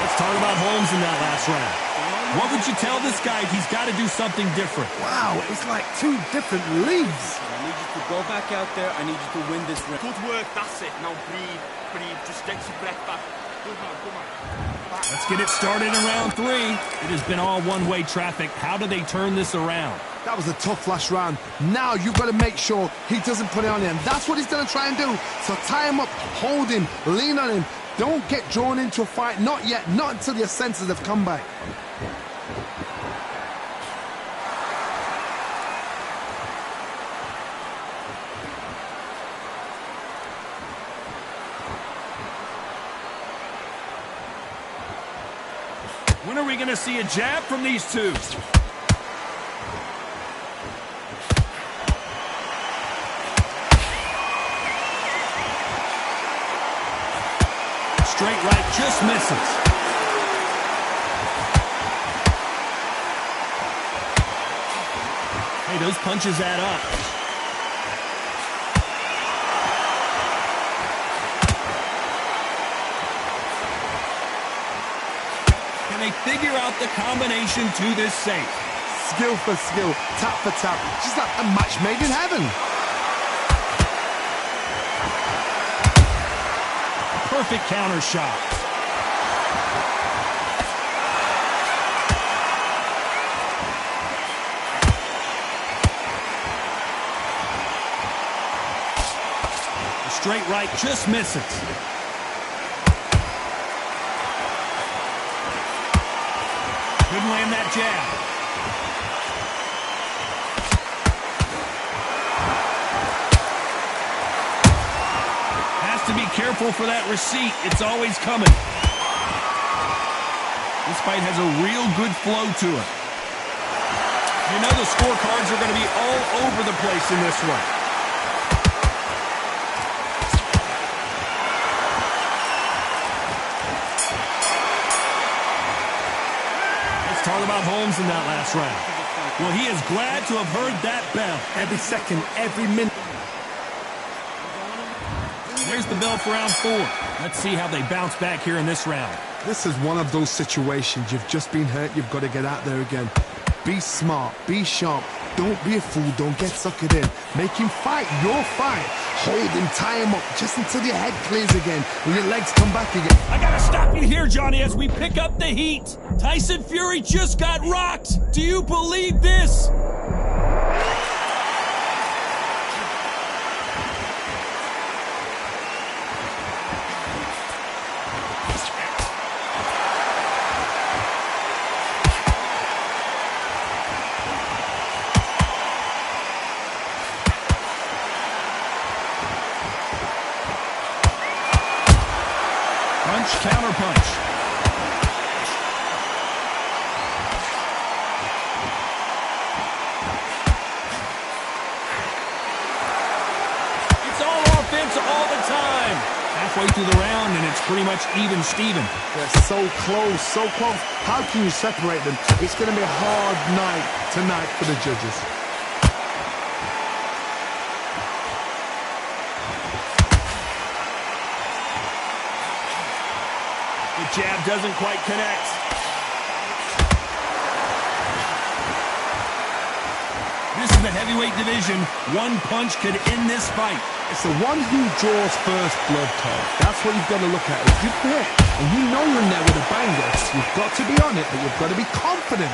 Let's talk about Holmes in that last round. What would you tell this guy? He's got to do something different. Wow, it's like two different leagues. I need you to go back out there. I need you to win this round. Good work, that's it. Now breathe, breathe. Just get your breath back. Come on. Let's get it started in round 3. It has been all one-way traffic. How do they turn this around? That was a tough last round. Now you've got to make sure he doesn't put it on him. That's what he's going to try and do. So tie him up, hold him, lean on him. Don't get drawn into a fight. Not yet. Not until your senses have come back. When are we going to see a jab from these two? Straight right just misses. Hey, those punches add up. Can they figure out the combination to this safe? Skill for skill, tap for tap. Just like a match made in heaven. Perfect counter shot. The straight right just misses. Couldn't land that jab. Has to be careful for that receipt. It's always coming. This fight has a real good flow to it. You know the scorecards are going to be all over the place in this one. Talk about Holmes in that last round. Well, he is glad to have heard that bell. Every second, every minute. There's the bell for round 4. Let's see how they bounce back here in this round. This is one of those situations. You've just been hurt. You've got to get out there again. Be smart. Be sharp. Don't be a fool. Don't get suckered in. Make him fight your fight. Hold him. Tie him up just until your head clears again and your legs come back again. I gotta stop you here, Johnny, as we pick up the heat. Tyson Fury just got rocked. Do you believe this? Counter punch. It's all offense all the time. Halfway through the round, and it's pretty much even Steven. They're so close, so close. How can you separate them? It's going to be a hard night tonight for the judges. The jab doesn't quite connect. This is the heavyweight division. One punch could end this fight. It's the one who draws first blood, Todd. That's what you've got to look at. If you're hit and you know you're in there with a banger, you've got to be on it, but you've got to be confident.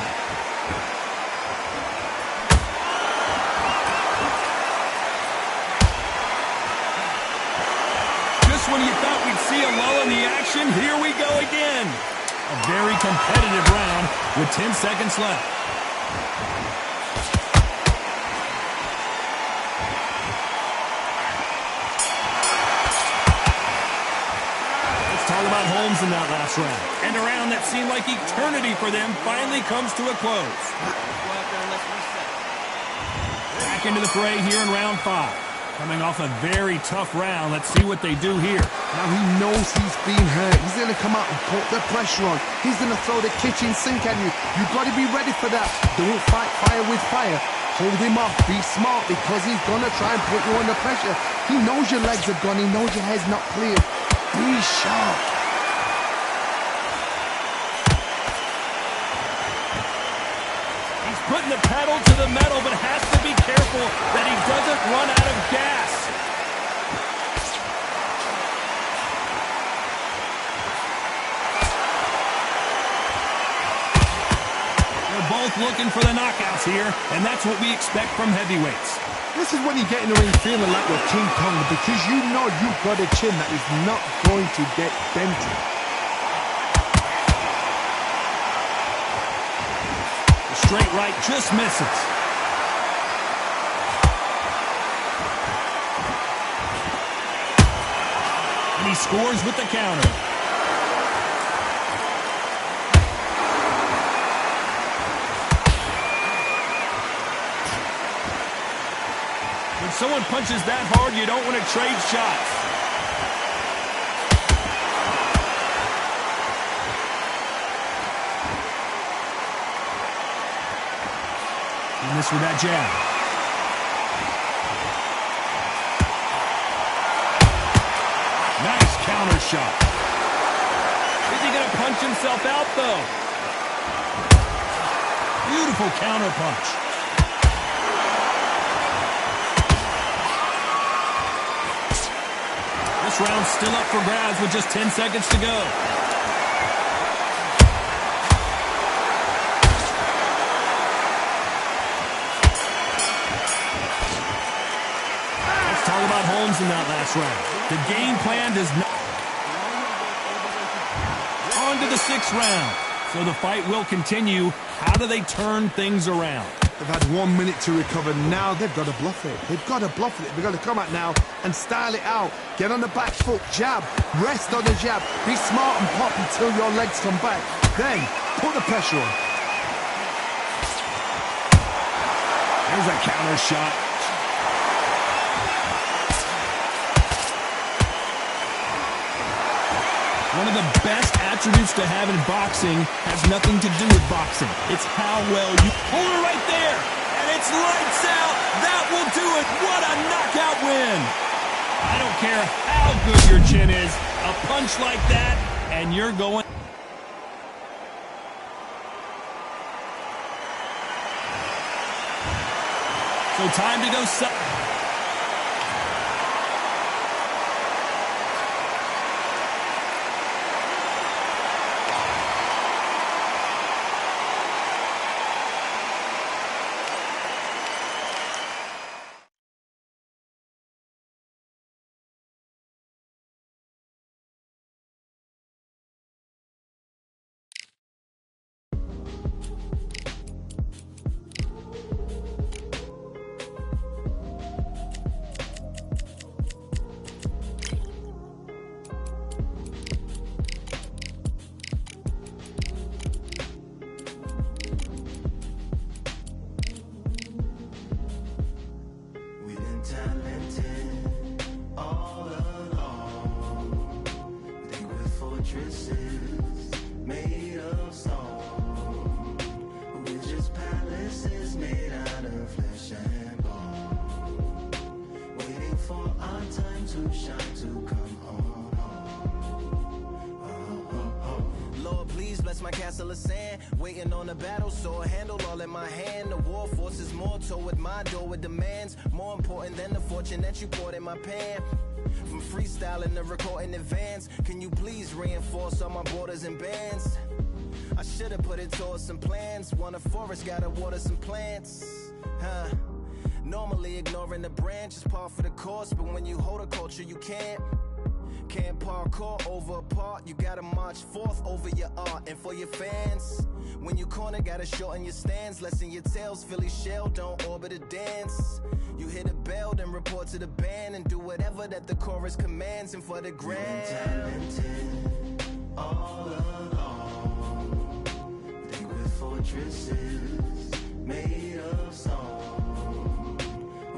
Just when you thought we'd see a lull in the action, here we go again. A very competitive round with 10 seconds left. Let's talk about Holmes in that last round. And a round that seemed like eternity for them finally comes to a close. Back into the fray here in round 5. Coming off a very tough round. Let's see what they do here. Now he knows he's been hurt. He's going to come out and put the pressure on. He's going to throw the kitchen sink at you. You've got to be ready for that. Don't fight fire with fire. Hold him off. Be smart because he's going to try and put you under pressure. He knows your legs are gone. He knows your head's not clear. Be sharp. He's putting the pedal to the metal, but has to be careful that he doesn't run out of gas. They're both looking for the knockouts here, and that's what we expect from heavyweights. This is when you get in the ring feeling like you're King Kong because you know you've got a chin that is not going to get dented. The straight right just misses. And he scores with the counter. When someone punches that hard, you don't want to trade shots. And this with that jab. Nice counter shot. Is he going to punch himself out, though? Beautiful counter punch. This round's still up for grabs with just 10 seconds to go. Let's talk about Holmes in that last round. The game plan does not... On to the 6th round. So the fight will continue. How do they turn things around? They've had 1 minute to recover. Now they've got to bluff it. They've got to bluff it. They've got to come out now and style it out. Get on the back foot, jab, rest on the jab. Be smart and pop until your legs come back. Then put the pressure on. There's a counter shot. One of the best attributes to have in boxing has nothing to do with boxing. It's how well you pull her right there. And it's lights out. That will do it. What a knockout win. I don't care how good your chin is. A punch like that, and you're going... So time to go. My castle of sand, waiting on the battle sword, handle all in my hand. The war forces more toward my door with demands more important than the fortune that you poured in my pan. From freestyling to recording advance, can you please reinforce all my borders and bands? I should've put it towards some plans. Want a forest, gotta water some plants. Normally ignoring the branch is par for the course, but when you hold a culture you can't parkour over a part. You gotta march forth over your art. And for your fans, when you corner, gotta shorten your stance. Lessen your tails, Philly shell, don't orbit a dance. You hit a bell, then report to the band and do whatever that the chorus commands. And for the grand, talented all along. Think with fortresses made of stone.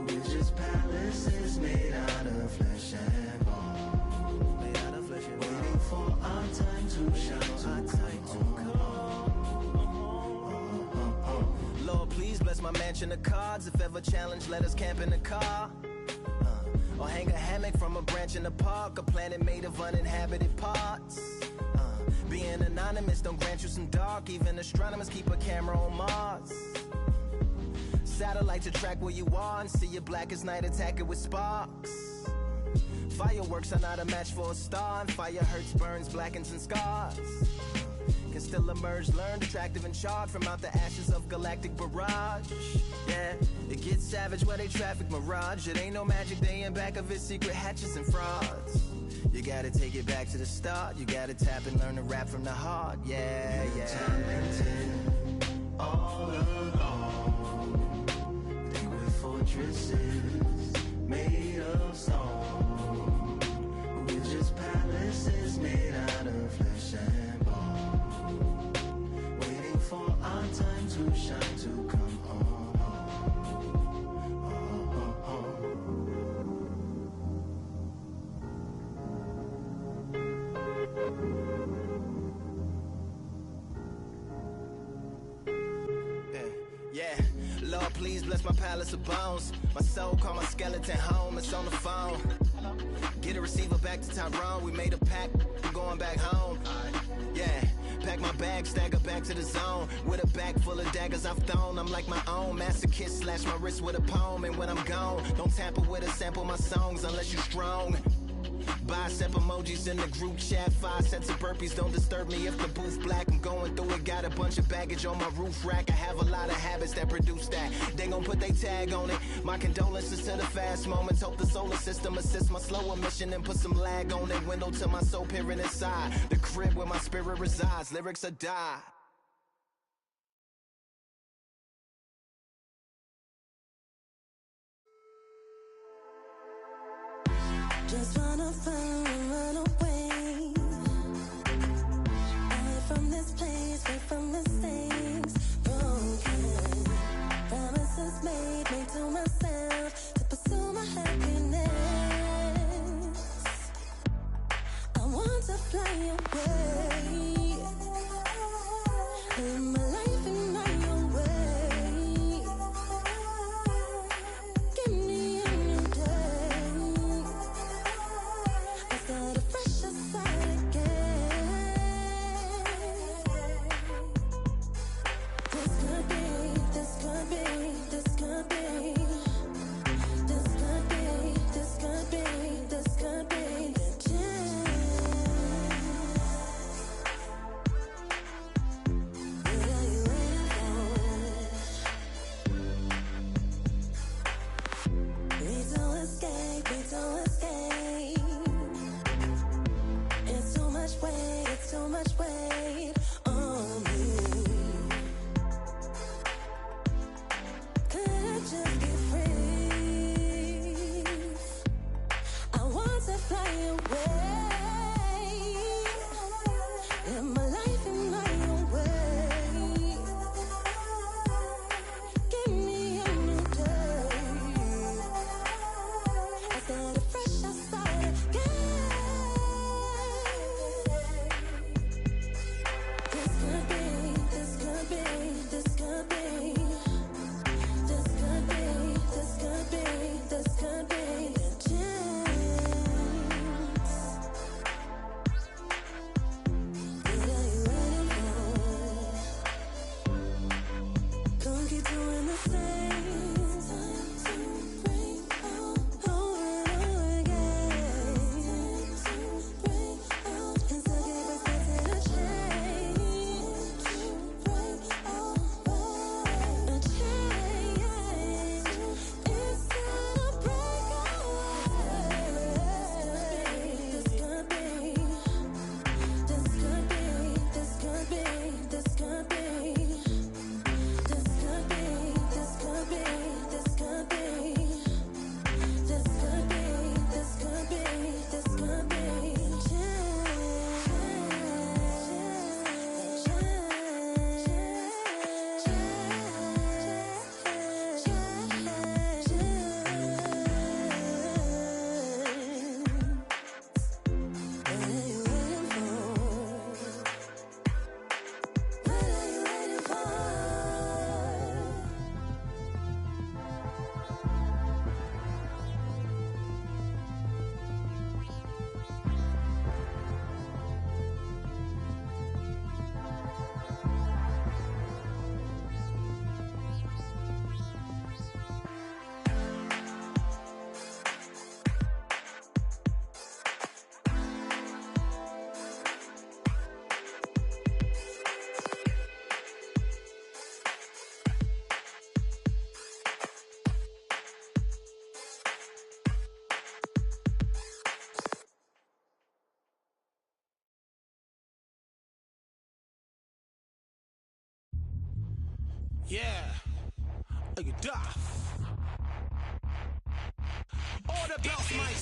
We're just palaces made out of flesh and bone. Waiting for our time to shine, Lord, please bless my mansion of cards. If ever challenged, let us camp in the car. Or hang a hammock from a branch in the park. A planet made of uninhabited parts. Being anonymous don't grant you some dark. Even astronomers keep a camera on Mars. Satellite to track where you are and see your black as night, attack it with sparks. Fireworks are not a match for a star, and fire hurts, burns, blackens, and scars. Can still emerge, learned, attractive, and charred from out the ashes of galactic barrage. Yeah, it gets savage where they traffic mirage. It ain't no magic day in back of its secret hatches and frauds. You gotta take it back to the start. You gotta tap and learn to rap from the heart. Yeah, yeah. Talented all along. Think with fortresses made of stone. Just palaces made out of flesh and bone. Waiting for our time to shine, to come on. Yeah, Lord, please bless my palace of bones. My soul call my skeleton home, it's on the phone. Get a receiver back to Tyrone. We made a pact, I'm going back home. Yeah, pack my bag, stagger back to the zone. With a bag full of daggers I've thrown. I'm like my own masochist, slash my wrist with a poem. And when I'm gone, don't tamper with or sample my songs unless you strong. Bicep emojis in the group chat. 5 sets of burpees, don't disturb me if the booth black. I'm going through it, got a bunch of baggage on my roof rack. I have a lot of habits that produce that. They gon' put they tag on it. My condolences to the fast moments. Hope the solar system assists my slower mission and put some lag on it. Window to my soul peering inside. The crib where my spirit resides. Lyrics are die. Just wanna run away, away from this place, away from mistakes broken. Promises made to myself to pursue my happiness. I want to fly away, live my life in my own way. Give me a new day. I start a fresh start again. This could be, this could be, this could be. Yeah. Are you daft? All the belts, mighty.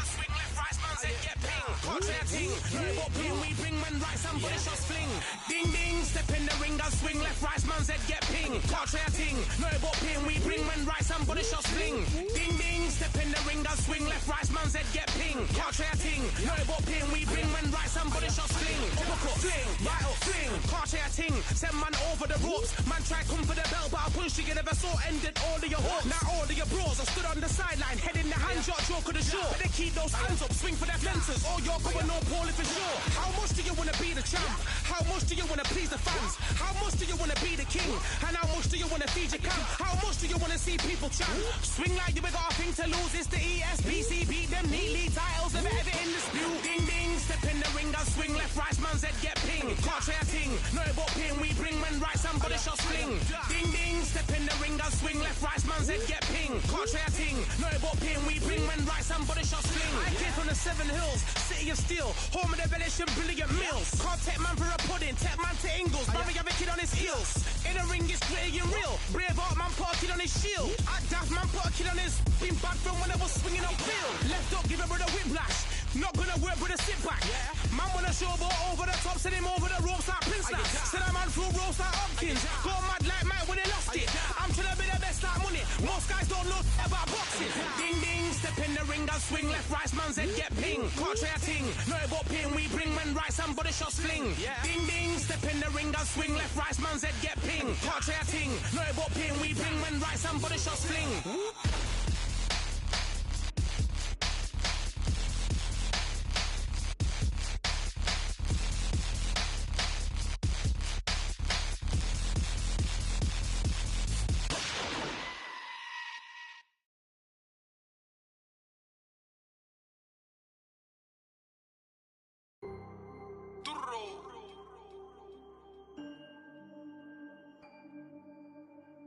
Swing left, right, man said get ping. Can't say a ting. What ping we bring when right, somebody shots fling. Ding ding, step in the ring and swing left, right, man said get ping. Can't say a ting. No, what ping we bring when right, somebody shots fling. Ding ding, step in the ring and swing left, right, man said get ping. Can't say a ting. No, what ping we bring when right, somebody shots fling. Uppercut, fling, right up, fling. Can't say a ting. Send man over the ropes. Man try come for the belt, but I push you, never saw ended all of your hopes. Now all of your bros are stood on the sideline, head in the hand, shot, joke of the show. But they keep those hands up, swing for their fences. Oh, you're going no poorly for sure. How much do you want to be the champ? How much do you want to please the fans? How much do you want to be the king? And how much do you want to feed your camp? How much do you want to see people chant? Swing like you ain't got a thing to lose. It's the ESBC, beat them neatly. Titles never ever in dispute. Ding ding, step in the ring and swing left, right, man's head get ping. Can't say a ting. No, but ping we bring when right, somebody shot fling. Ding ding, step in the ring and swing left, right, man's head get ping. Can't say a ting. No, but ping we bring when right, somebody shot fling. I came from the 7 Hills, city of steel, home of the village and brilliant meals. Can't take man for a pudding, take man to Ingles. Barry have a kid on his heels. In the ring it's gritty and real. Braveheart man put a kid on his shield. At Daft man put a kid on his. Been bad from when I was swinging on field. Left up, give a brother whiplash. Not gonna work with a sit back. Man wanna show but over the top, send him over the ropes like Prince Lash. Send a man through ropes like Hopkins. Go mad like Mike when he lost it. I'm trying to be the best like money. Most guys don't know about boxing. Ding ding, step in the ring and swing left, right, man's head get ping. Can't try a ting. No about ping we bring when right, somebody shots fling. Ding ding, step in the ring and swing left, right, man's head get ping. Can't try a ting. No about ping we bring when right, somebody shots fling.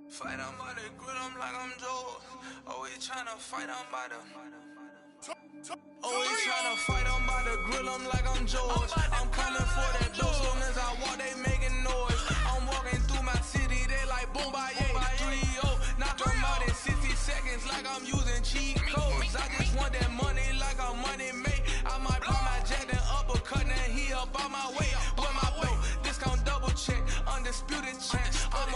Fight on by the grill, I'm like I'm Joe. Always tryna fight on by the. Always tryna fight on by the grill, I'm like I'm George. I'm coming for that dough, soon as I walk, they making noise. I'm walking through my city, they like boom, bye, 3-0. Knock them out in 60 seconds, like I'm using cheat codes. I just want that money, like I'm money made. I might pop my jack, then uppercut, then he up on my way. With my belt, discount double check, undisputed champ. I'm